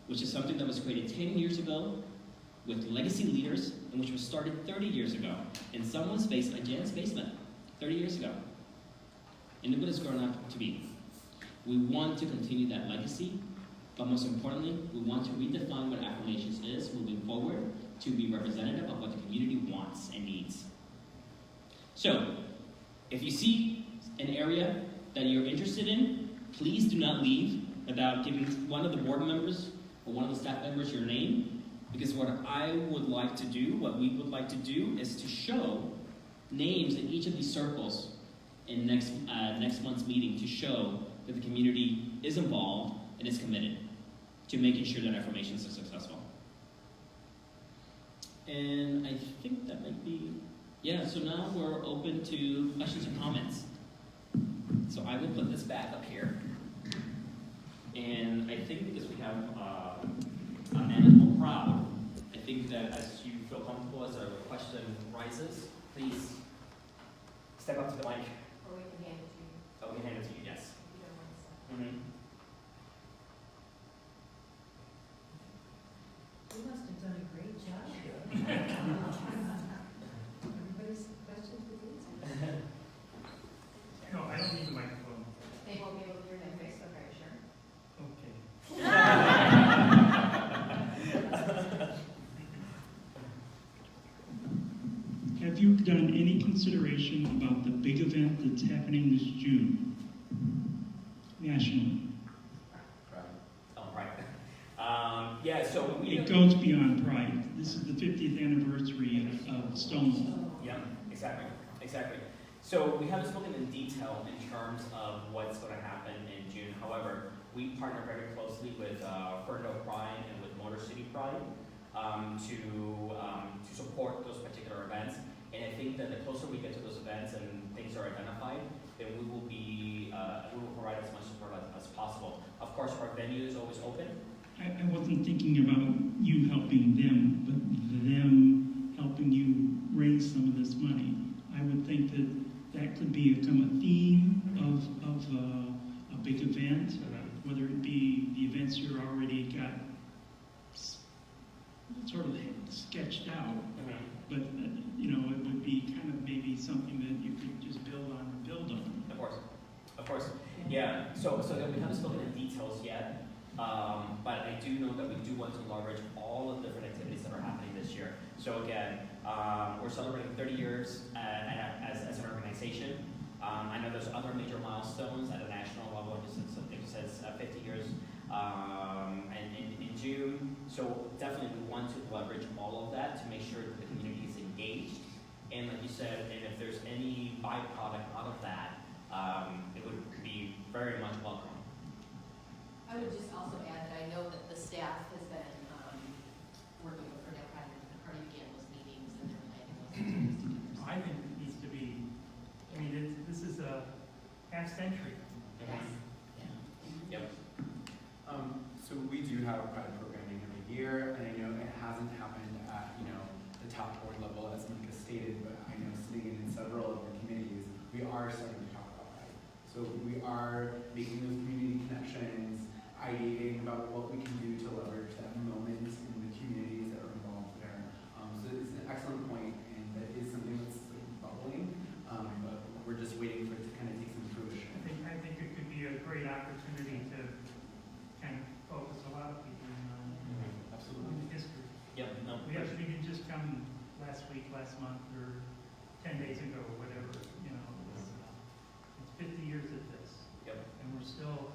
which is something that was created 10 years ago with legacy leaders, and which was started 30 years ago in someone's basement, Jan's basement, 30 years ago. And look what it's grown up to be. We want to continue that legacy, but most importantly, we want to redefine what Affirmations is moving forward to be representative of what the community wants and needs. So, if you see an area that you're interested in, please do not leave without giving one of the board members or one of the staff members your name, because what I would like to do, what we would like to do, is to show names in each of these circles in next month's meeting to show that the community is involved and is committed to making sure that Affirmations are successful. And I think that might be, yeah, so now we're open to questions and comments. So I will put this back up here. And I think because we have Animal Proud, I think that as you feel comfortable, as a question rises, please step up to the mic. Or we can hand it to you, Oh, we can hand it to you, yes. if you don't want to. Mm-hmm. You must have done a great job. Everybody's questions were answered. No, I don't need the microphone. They won't be able to hear that Facebook, are you sure? Okay. Have you done any consideration about the big event that's happening this June? Nationally. Oh, right. Yeah, so we... It goes beyond Pride. This is the 50th anniversary of Stonewall. Yeah, exactly. So we haven't spoken in detail in terms of what's going to happen in June. However, we partner very closely with Ferndale Pride and with Motor City Pride to support those particular events. And I think that the closer we get to those events and things are identified, then we will provide as much support as possible. Of course, our venue is always open. I wasn't thinking about you helping them, but them helping you raise some of this money. I would think that could become a theme of a big event, whether it be the events you're already got sort of sketched out, but it would be kind of maybe something that you could just build on. Of course. Yeah. So that we haven't spoken in details yet, but I do know that we do want to leverage all of the different activities that are happening this year. So again, we're celebrating 30 years as an organization. I know there's other major milestones at a national level. It says 50 years in June. So definitely we want to leverage all of that to make sure that the community is engaged. And like you said, and if there's any byproduct out of that, it would be very much welcome. I would just also add that I know that the staff has been working with Ferndale Pride and already began those meetings and they're planning those activities together. I think it needs to be, this is a half century. Yes. Yep. So we do have pride programming every year, and I know it hasn't happened at, the top board level as Mika stated, but I know sitting in several of the committees, we are starting to talk about pride. So we are making those community connections, ideating about what we can do to leverage that moment in the communities that are involved there. So it's an excellent point, and that is something that's bubbling, but we're just waiting for it to kind of take some fruition. I think it could be a great opportunity to kind of focus a lot of people on history. Yep. No. We didn't just come last week, last month, or 10 days ago, or whatever. It's 50 years of this. Yep. And we're still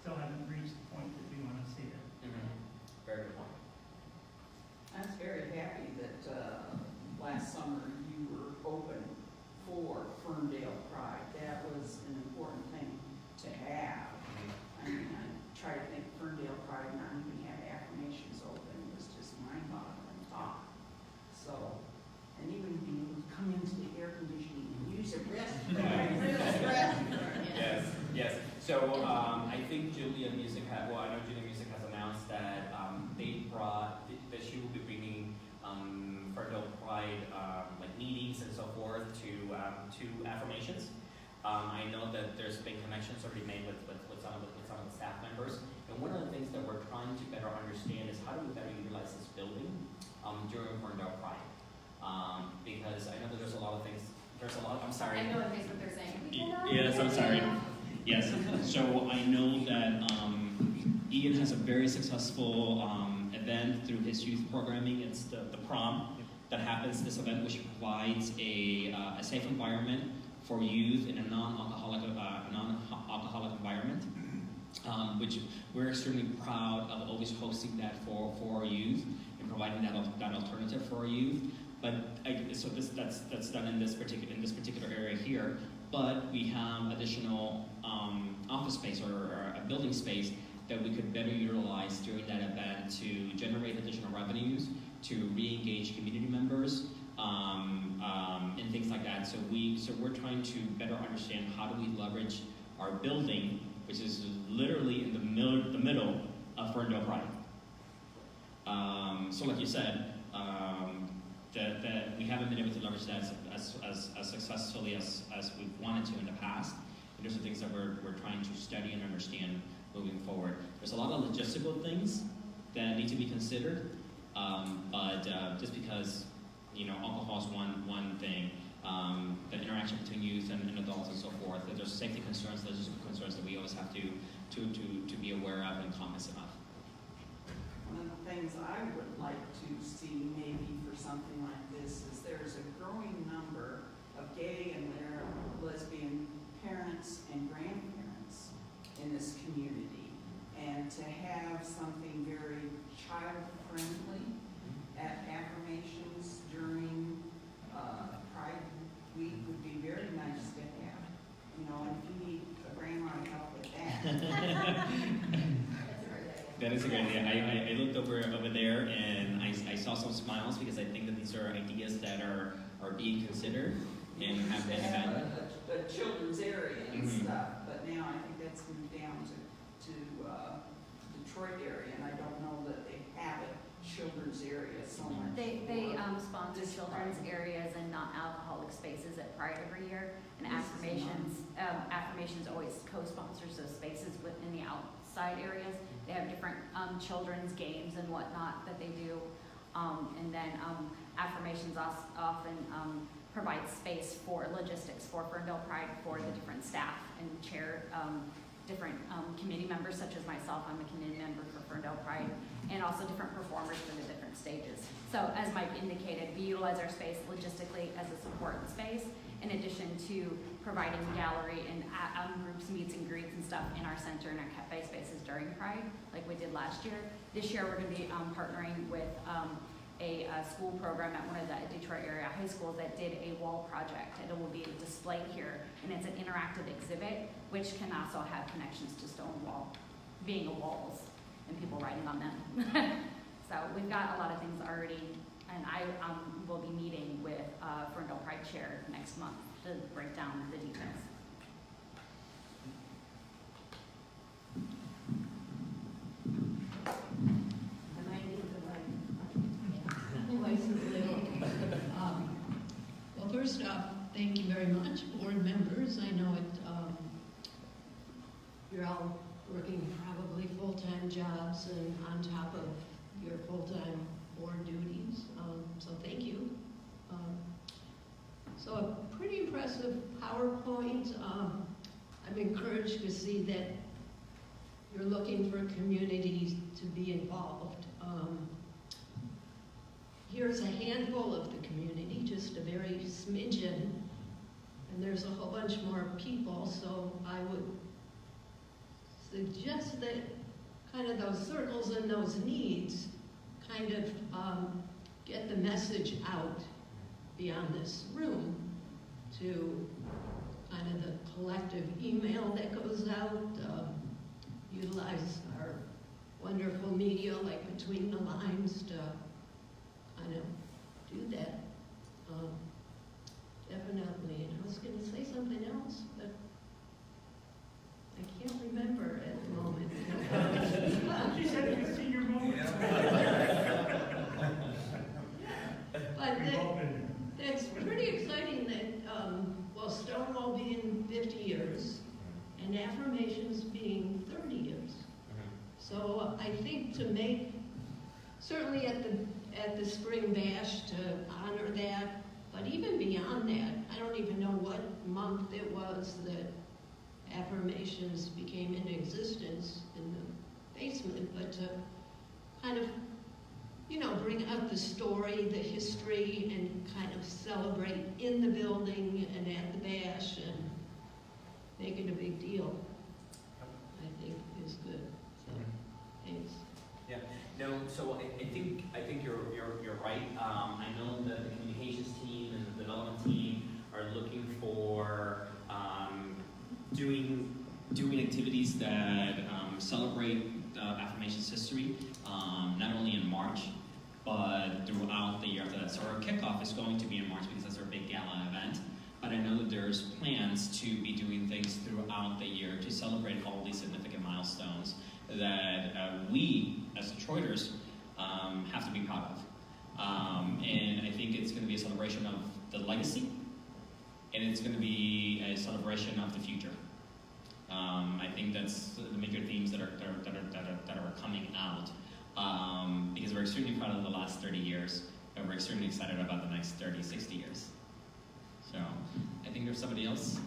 haven't reached the point that we want to see it. Very good point. I was very happy that last summer you were open for Ferndale Pride. That was an try to think Ferndale Pride not even had Affirmations open was just mind-boggling thought. So, and even if you come into the air conditioning and use a restroom, Yes. So I think Julia Music I know Julia Music has announced that that she will be bringing Ferndale Pride like meetings and so forth to Affirmations. I know that there's been connections already made with some of the staff members, and one of the things that we're trying to better understand is how do we better utilize this building during Ferndale Pride, because I know that there's a lot of things. I'm sorry. I know on Facebook they're saying, we cannot. Yes, I'm sorry. Yes. So I know that Ian has a very successful event through his youth programming. It's the prom that happens. This event, which provides a safe environment for youth in a non-alcoholic environment, which we're extremely proud of always hosting that for our youth and providing that alternative for our youth. But so that's done in this particular area here. But we have additional office space or a building space that we could better utilize during that event to generate additional revenues, to re-engage community members, and things like that. So we're trying to better understand how do we leverage our building, which is literally in the middle of Ferndale Pride. So like you said, that we haven't been able to leverage that as successfully as we've wanted to in the past. And there's some things that we're trying to study and understand moving forward. There's a lot of logistical things that need to be considered, but just because alcohol is one thing, the interaction between youth and adults and so forth, there's safety concerns, logistical concerns that we always have to be aware of and cognizant of. One of the things I would like to see maybe for something like this is there's a growing number of gay and lesbian parents and grandparents in this community, and to have something very child-friendly at Affirmations during Pride Week would be very nice to have. And if you need a grandma to help with that. That is a great idea. I looked over there and I saw some smiles because I think that these are ideas that are being considered and have been evaluated. A children's area and Mhm. stuff, but now I think that's moved down to Detroit area, and I don't know that they have a children's area so much. They sponsor This children's Pride. areas and non-alcoholic spaces at Pride every year. And This is Affirmations always co-sponsors those spaces within the outside areas. They have different children's games and whatnot that they do. And then Affirmations often provides space for logistics for Ferndale Pride for the different staff and chair different committee members, such as myself. I'm a committee member for Ferndale Pride, and also different performers for the different stages. So as Mike indicated, we utilize our space logistically as a support space, in addition to providing gallery and groups, meets and greets and stuff in our center and our cafe spaces during Pride, like we did last year. This year we're going to be partnering with a school program at one of the Detroit area high schools that did a wall project, and it will be displayed here, and it's an interactive exhibit which can also have connections to Stonewall being walls and people writing on them. So we've got a lot of things already, and I will be meeting with Ferndale Pride Chair next month to break down the details. Well, first off, thank you very much, board members. I know you're all working probably full-time jobs and on top of your full-time board duties, so thank you. So a pretty impressive PowerPoint. I'm encouraged to see that you're looking for communities to be involved. Here's a handful of the community, just a very smidgen, and there's a whole bunch more people, so I would suggest that kind of those circles and those needs kind of get the message out beyond this room to kind of the collective email that goes out, utilize our wonderful media like Between the Lines to kind of do that. Definitely. And I was going to say something else, but I can't remember at the moment. She said it's a senior moment. But We've all been that's pretty exciting that, well, Stonewall being 50 years and Affirmations being 30 years. So I think to make, certainly at the Spring Bash to honor that, but even beyond that, I don't even know what month it was that Affirmations became in existence in the basement, but to kind of, you know, bring out the story, the history, and kind of celebrate in the building and at the bash and make it a big deal, I think is good. So, thanks. Yeah. No. So I think you're right. I know that the communications team and the development team are looking for doing activities that celebrate Affirmations history, not only in March, but throughout the year after that. So our kickoff is going to be in March because that's our big gala event. But I know that there's plans to be doing things throughout the year to celebrate all these significant milestones that we, as Detroiters, have to be proud of. And I think it's going to be a celebration of the legacy, and it's going to be a celebration of the future. I think that's the major themes that are coming out, because we're extremely proud of the last 30 years, and we're extremely excited about the next 30, 60 years. So I think there's somebody else.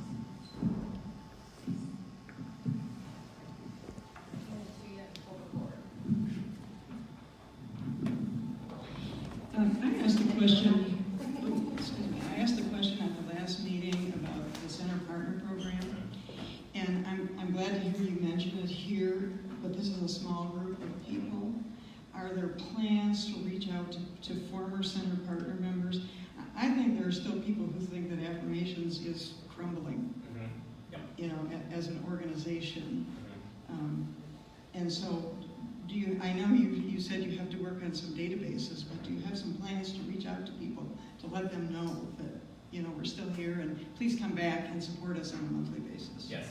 I asked a question at the last meeting about the Center Partner Program, and I'm glad to hear you mention it here, but this is a small group of people. Are there plans to reach out to former Center Partner members? I think there are still people who think that Affirmations is crumbling, Yep. you know, as an organization. And so, I know you said you have to work on some databases, but do you have some plans to reach out to people to let them know that, you know, we're still here and please come back and support us on a monthly basis? Yes.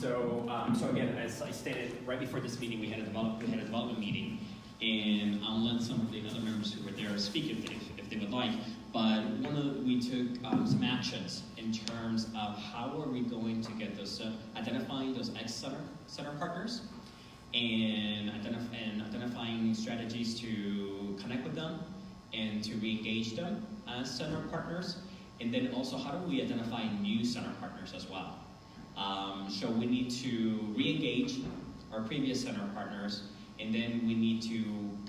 So again, as I stated right before this meeting, we had a development meeting, and I'll let some of the other members who were there speak if they would like. But we took some actions in terms of how are we going to get those identifying those ex-center partners, and identifying strategies to connect with them and to re-engage them as center partners, and then also how do we identify new center partners as well. So we need to re-engage our previous center partners, and then we need to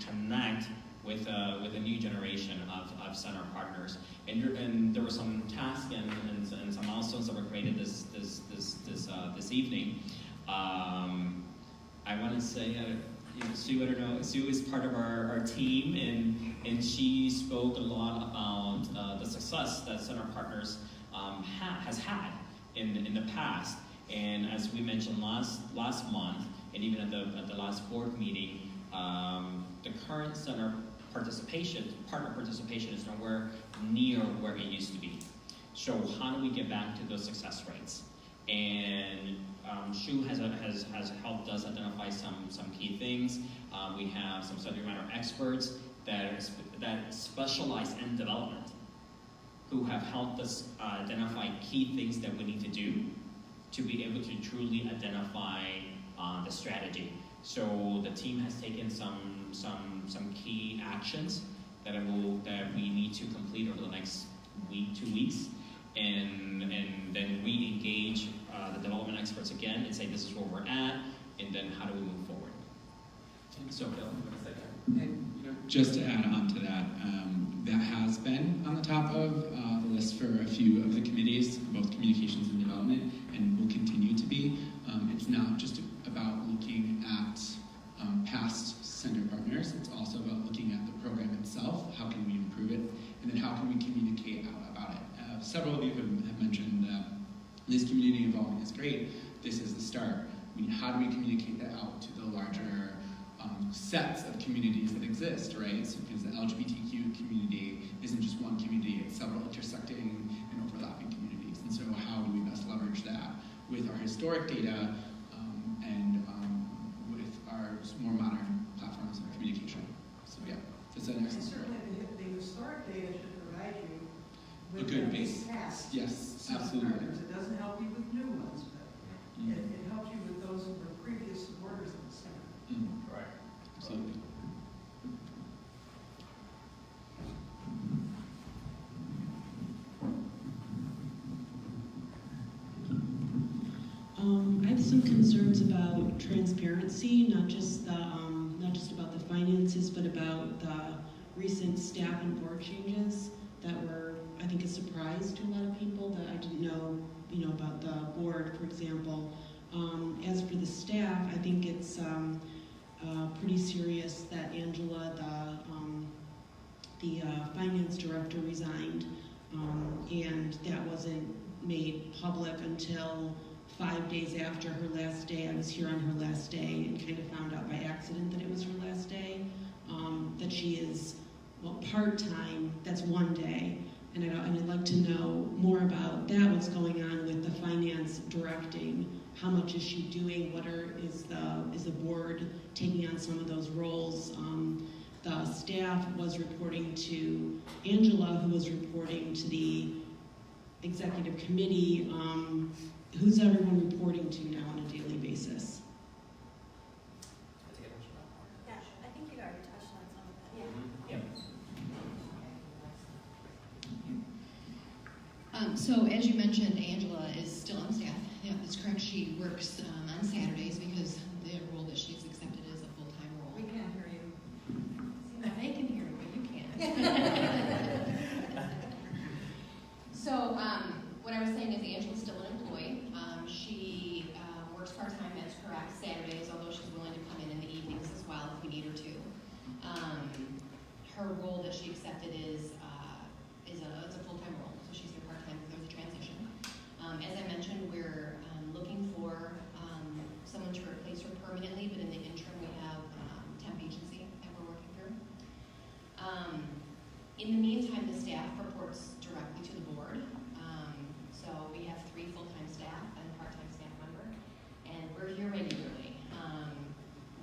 connect with a new generation of center partners. And there were some tasks and some milestones that were created this evening. I want to say, Sue, I don't know, Sue is part of our team, and she spoke a lot about the success that Center Partners has had in the past. And as we mentioned last month, and even at the last board meeting, the current Center partner participation is nowhere near where it used to be. So how do we get back to those success rates? And Shu has helped us identify some key things. We have some subject matter experts that specialize in development, who have helped us identify key things that we need to do to be able to truly identify the strategy. So the team has taken some key actions that we need to complete over the next week, 2 weeks, and then re-engage the development experts again and say this is where we're at, and then how do we move forward. So Bill, you want to say that? And just to add on to that, that has been on the top of the list for a few of the committees, both communications and development, and will continue to be. It's not just about looking at past center partners, it's also about looking at the program itself, how can we improve it, and then how can we communicate about it. Several of you have mentioned that this community involvement is great, this is the start, how do we communicate that out to the larger sets of communities that exist, right? So, because the LGBTQ community isn't just one community, it's several intersecting and overlapping communities. And so how do we best leverage that with our historic data and with our more modern platforms of communication? So yeah, that's an And excellent. certainly the historic data should provide you A with good the base. past. Yes, absolutely. partners. It doesn't help you with new ones, but it helps you with those who were previous supporters of the center. Right. Absolutely. I have some concerns about transparency, not just about the finances, but about the recent staff and board changes that were, I think, a surprise to a lot of people that I didn't know, about the board, for example. As for the staff, I think it's pretty serious that Angela, the finance director, resigned, and that wasn't made public until 5 days after her last day. I was here on her last day and kind of found out by accident that it was her last day. That she is, part-time, that's one day. And I'd like to know more about that, what's going on with the finance directing. How much is she doing? Is the board taking on some of those roles? The staff was reporting to Angela, who was reporting to the executive committee. Who's everyone reporting to now on a daily basis? Yeah, I think you already touched on some of that. Yeah. So as you mentioned, Angela is still on staff. Yeah, that's correct. She works on Saturdays because the role that she's accepted is a full-time role. We can't hear you. They can hear you, but you can't. So what I was saying is Angela's still an employee. She works part-time, that's correct, Saturdays, although she's willing to come in the evenings as well if we need her to. Her role that she accepted is a full-time role, so she's here part-time through the transition. As I mentioned, we're looking for someone to replace her permanently, but in the interim we have temp agency that we're working through. In the meantime, the staff reports directly to the board. So we have 3 full-time staff and a part-time staff member, and we're here regularly.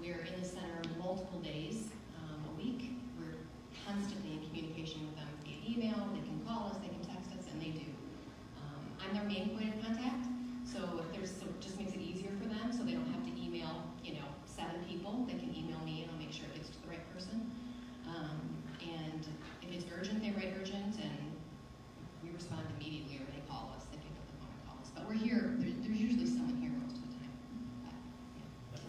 We're in the center multiple days a week. We're constantly in communication with them via email. They can call us, they can text us, and they do. I'm their main point of contact, so it just makes it easier for them, so they don't have to email, 7 people. They can email me, and I'll make sure it gets to the right person. And if it's urgent, they write urgent, and we respond immediately, or they call us. They pick up the phone and call us. But we're here. There's usually someone here most of the time. But,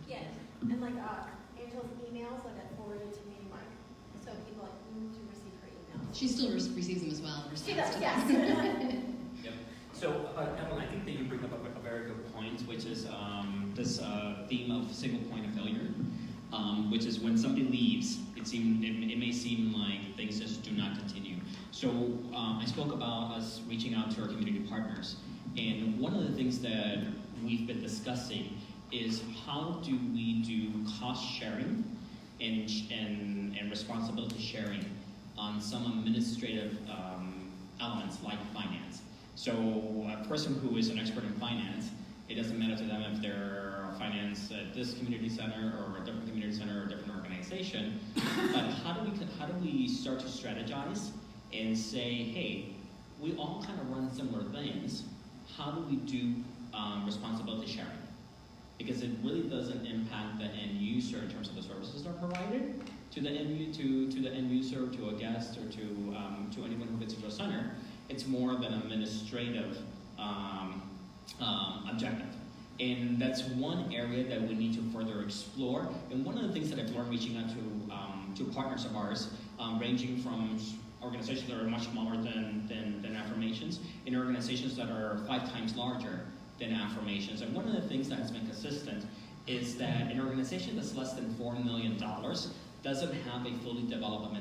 Yeah, and Angela's emails that get forwarded to me, so people to receive her emails. she still receives them as well. And She responds does, to yes. them. Yep. So, Evelyn, I think that you bring up a very good point, which is this theme of single point of failure, which is when somebody leaves, it may seem like things just do not continue. So I spoke about us reaching out to our community partners, and one of the things that we've been discussing is how do we do cost sharing and responsibility sharing on some administrative elements like finance. So a person who is an expert in finance, it doesn't matter to them if they're finance at this community center or a different community center or a different organization. But how do we start to strategize and say, hey, we all kind of run similar things. How do we do responsibility sharing? Because it really doesn't impact the end user in terms of the services that are provided to the end user, to a guest, or to anyone who visits your center. It's more of an administrative objective. And that's one area that we need to further explore. And one of the things that I've learned reaching out to partners of ours, ranging from organizations that are much smaller than Affirmations, and organizations that are 5 times larger than Affirmations. And one of the things that has been consistent is that an organization that's less than $4 million doesn't have a fully developed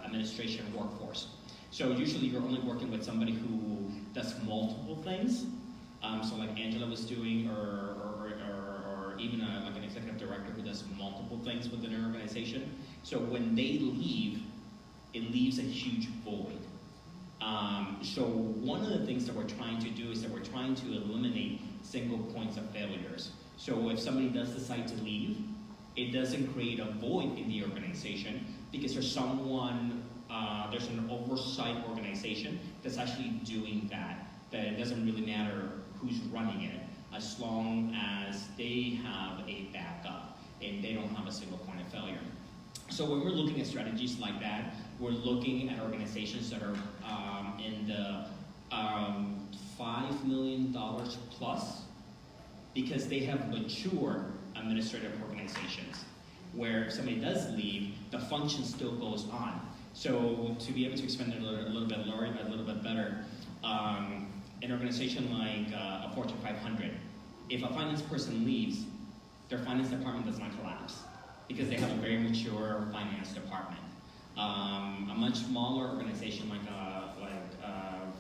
administration workforce. So usually you're only working with somebody who does multiple things. So like Angela was doing, or even like an executive director who does multiple things within an organization. So when they leave, it leaves a huge void. So one of the things that we're trying to do is that we're trying to eliminate single points of failures. So if somebody does decide to leave, it doesn't create a void in the organization because there's someone, there's an oversight organization that's actually doing that. That it doesn't really matter who's running it, as long as they have a backup and they don't have a single point of failure. So when we're looking at strategies like that, we're looking at organizations that are in the $5 million plus, because they have mature administrative organizations where if somebody does leave, the function still goes on. So to be able to expand it a little bit better, an organization like a Fortune 500, if a finance person leaves, their finance department does not collapse because they have a very mature finance department. A much smaller organization like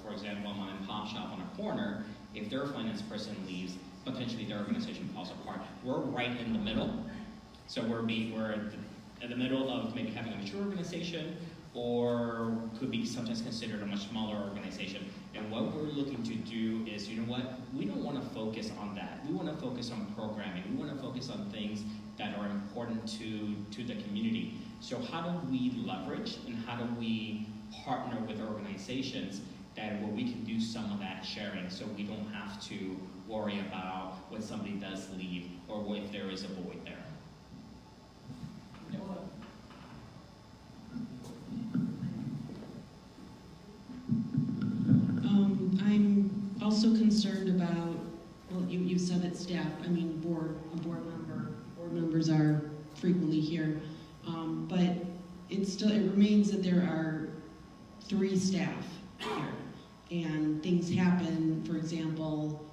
for example, a mom and pop shop on a corner, if their finance person leaves, potentially their organization falls apart. We're right in the middle. So we're in the middle of maybe having a mature organization or could be sometimes considered a much smaller organization. And what we're looking to do is, you know what, we don't want to focus on that. We want to focus on programming. We want to focus on things that are important to the community. So how do we leverage and how do we partner with organizations that where we can do some of that sharing so we don't have to worry about when somebody does leave or if there is a void there. I'm also concerned about, well, you said it, staff, I mean, board members are frequently here, but it remains that there are 3 staff here, and things happen, for example,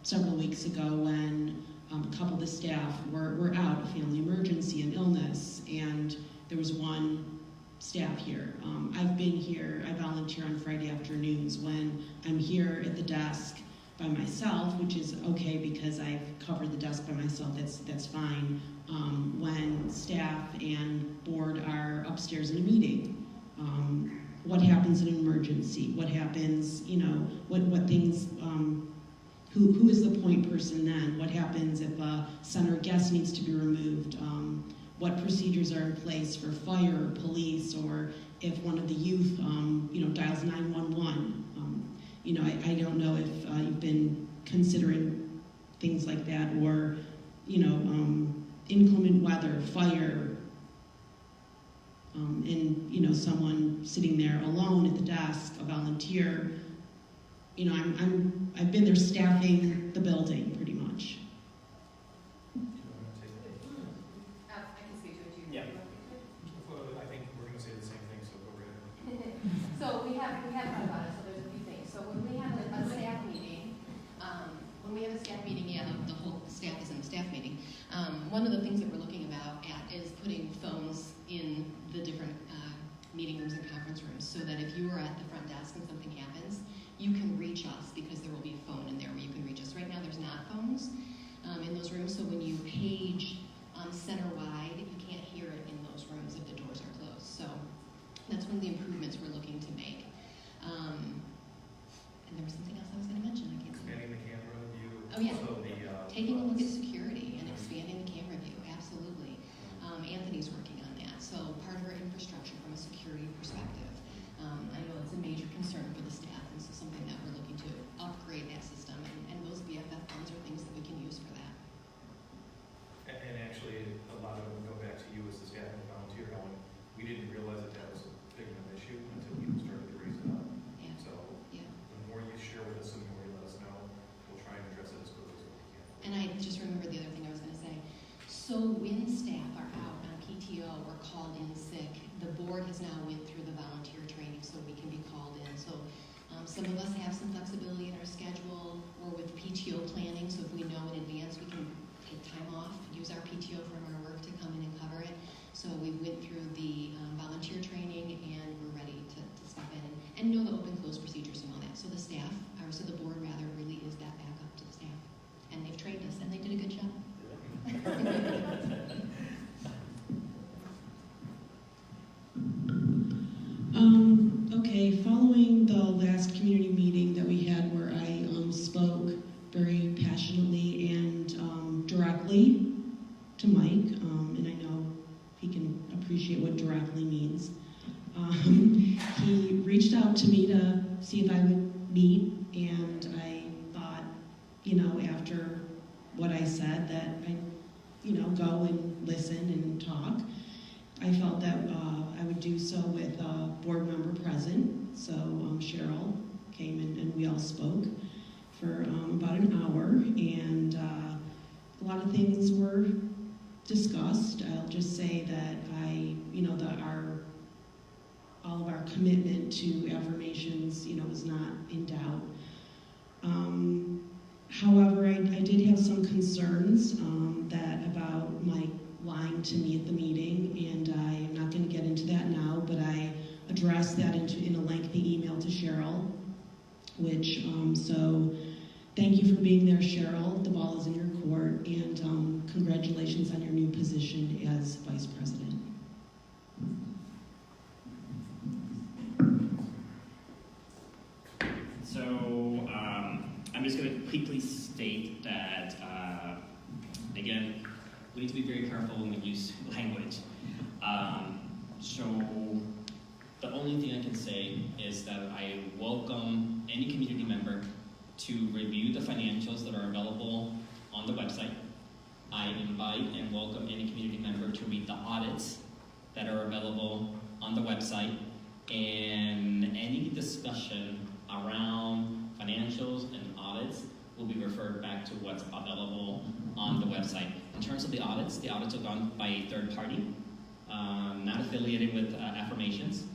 several weeks ago when a couple of the staff were out, a family emergency, an illness, and there was one staff here. I've been here, I volunteer on Friday afternoons when I'm here at the desk by myself, which is okay because I've covered the desk by myself, that's fine. When staff and board are upstairs in a meeting, what happens in an emergency? What happens, what things, who is the point person then? What happens if a center guest needs to be removed? What procedures are in place for fire or police, or if one of the youth, dials 911. I don't know if you've been considering things like that, or, inclement weather, fire, and, someone sitting there alone at the desk, a volunteer. I've been there staffing the building pretty much. I think we're going to say the same thing, so go right ahead. So we have thought about it, so there's a few things. So when we have a staff meeting, the whole staff is in the staff meeting. One of the things that we're looking at is putting phones in the different meeting rooms and conference rooms, so that if you are at the front desk and something happens, you can reach us because there will be a phone in there where you can reach us. Right now there's not phones in those rooms, so when you page center-wide, you can't hear it in those rooms if the doors are closed. So that's one of the improvements we're looking to make. And there was something else I was going to mention. I can't Expanding the camera view. Oh yeah, So taking a look at security and expanding the camera view, absolutely. Anthony's working on that. So part of our infrastructure from a security perspective. I know it's a major concern for the staff, and so something that we're looking to upgrade that system. And those BFF funds are things that we can use for that. And actually, a lot of it will go back to you as the staff and the volunteer, going, we didn't realize that was a big enough issue until people started to raise it up. Yeah. So the more you share with us and the more you let us know, we'll try and address it as quickly as we can. And I just remembered the other thing I was going to say. So when staff are out on PTO or called in sick, the board has now went through the volunteer training so we can be called in. So some of us have some flexibility in our schedule or with PTO planning. So if we know in advance, we can take time off, use our PTO from our work to come in and cover it. So we went through the volunteer training and we're ready to step in and know the open close procedures and all that. So the staff, or so the board rather, really is that backup to the staff. And they've trained us and they did a good job. directly to Mike, and I know he can appreciate what directly means. He reached out to me to see if I would meet, and I thought, after what I said, that I'd, go and listen and talk. I felt that I would do so with a board member present, so Cheryl came and we all spoke for about an hour, and a lot of things were discussed. I'll just say that all of our commitment to affirmations, was not in doubt. However, I did have some concerns about Mike lying to me at the meeting, and I am not going to get into that now, but I addressed that in a lengthy email to Cheryl, which, so thank you for being there, Cheryl. The ball is in your court, and congratulations on your new position as Vice President. So I'm just going to quickly state that, again, we need to be very careful when we use language. So the only thing I can say is that I welcome any community member to review the financials that are available on the website. I invite and welcome any community member to read the audits that are available on the website, and any discussion around financials and audits will be referred back to what's available on the website. In terms of the audits are done by a third party, not affiliated with Affirmations.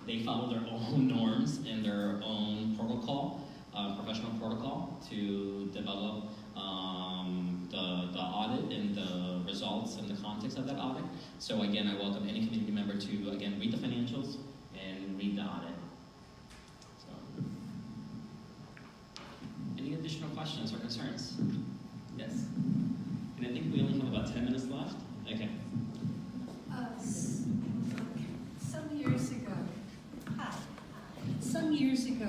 They follow their own norms and their own protocol, professional protocol, to develop the audit and the results and the context of that audit. So again, I welcome any community member to, again, read the financials and read the audit. Any additional questions or concerns? Yes? And I think we only have about 10 minutes left. Okay. Some years ago,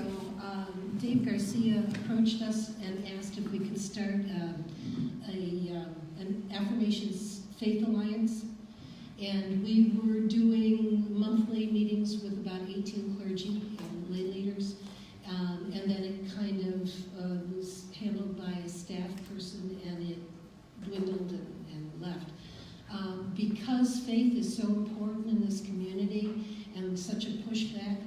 Dave Garcia approached us and asked if we could start an Affirmations Faith Alliance. And we were doing monthly meetings with about 18 clergy and lay leaders. And then it kind of was handled by a staff person, and it dwindled and left. Because faith is so important in this community and such a pushback,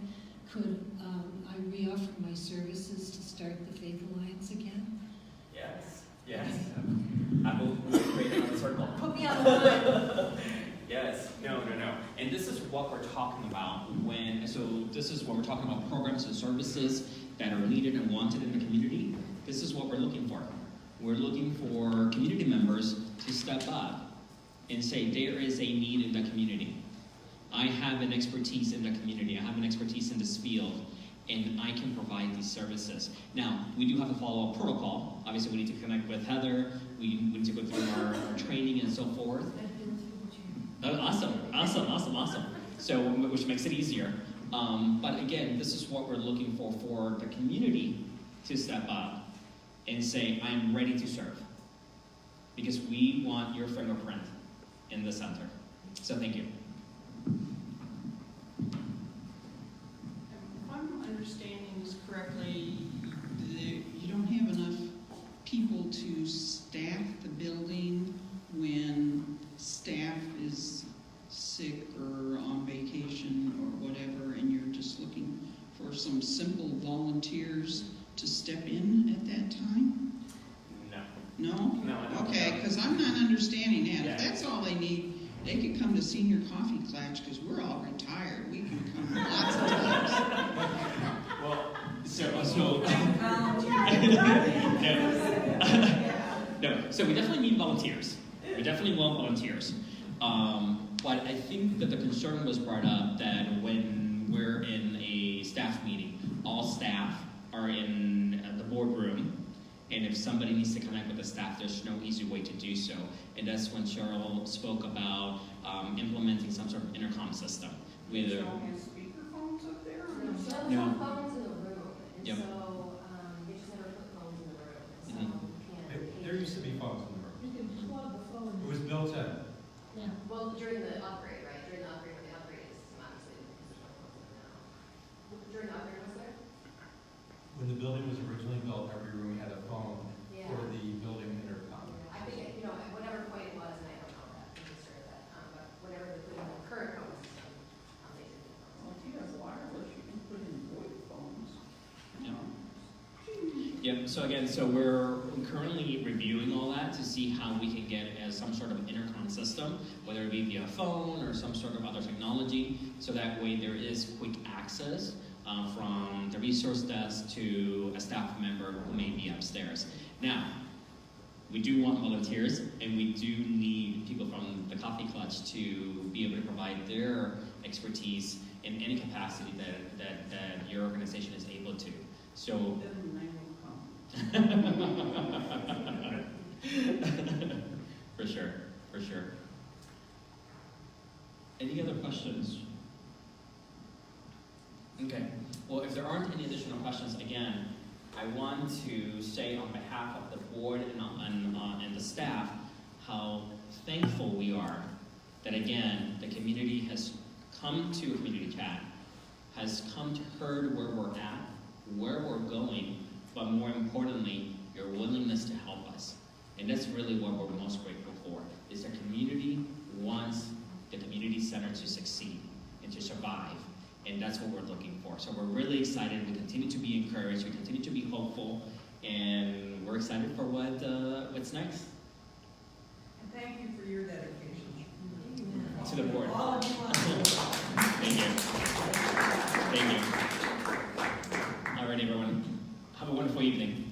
could I re-offer my services to start the Faith Alliance again? Yes. Yes. I will create another circle. Put me on the line. Yes. No. And this is what we're talking about this is when we're talking about programs and services that are needed and wanted in the community. This is what we're looking for. We're looking for community members to step up and say, there is a need in the community. I have an expertise in the community. I have an expertise in this field, and I can provide these services. Now, we do have a follow-up protocol. Obviously, we need to connect with Heather. We need to go through our training and so forth. Awesome. So, which makes it easier. But again, this is what we're looking for the community to step up and say, I'm ready to serve. Because we want your fingerprint in the center. So thank you. If I'm understanding this correctly, You don't have enough people to staff the building when staff is sick or on vacation or whatever, and you're just looking for some simple volunteers to step in at that time? No. No? Okay, because I'm not understanding that. Yeah. If that's all they need, they could come to Senior Coffee Clutch, because we're all retired. We can come lots of times. Well, no. So we definitely need volunteers. We definitely want volunteers. But I think that the concern was brought up that when we're in a staff meeting, all staff are in the boardroom, and if somebody needs to connect with the staff, there's no easy way to do so. And that's when Cheryl spoke about implementing some sort of intercom system. you don't have speakerphones up there? No, phones in the room, and Yep. so they just never put phones in the room. And so Mhm. you can't. There used to be phones in the room. You can plug the phone. It was built in. Yeah. Well, during the upgrade, right? During the upgrade, when they upgraded the system, obviously, because there's no phones in there now. During the upgrade, was there? When the building was originally built, every room had a phone Yeah. for the building intercom. I think, you know, at whatever point it was, and I don't know that, I'm just sure that, but whenever they put in the current phone system, they did. Well, if you have wireless, you can put in VoIP phones. Yeah. Yep, so again, so we're currently reviewing all that to see how we can get as some sort of intercom system, whether it be via phone or some sort of other technology, so that way there is quick access from the resource desk to a staff member who may be upstairs. Now, we do want volunteers, and we do need people from the Coffee Clutch to be able to provide their expertise in any capacity that your organization is able to. So, Then they will come. for sure, for sure. Any other questions? Okay, well, if there aren't any additional questions, again, I want to say on behalf of the board and the staff how thankful we are that, again, the community has come to a community chat, has come to heard where we're at, where we're going, but more importantly, your willingness to help us. And that's really what we're most grateful for, is the community wants the community center to succeed and to survive. And that's what we're looking for. So we're really excited. We continue to be encouraged. We continue to be hopeful. And we're excited for what's next. And thank you for your dedication. To the board. All of you. Thank you. Thank you. All right, everyone. Have a wonderful evening.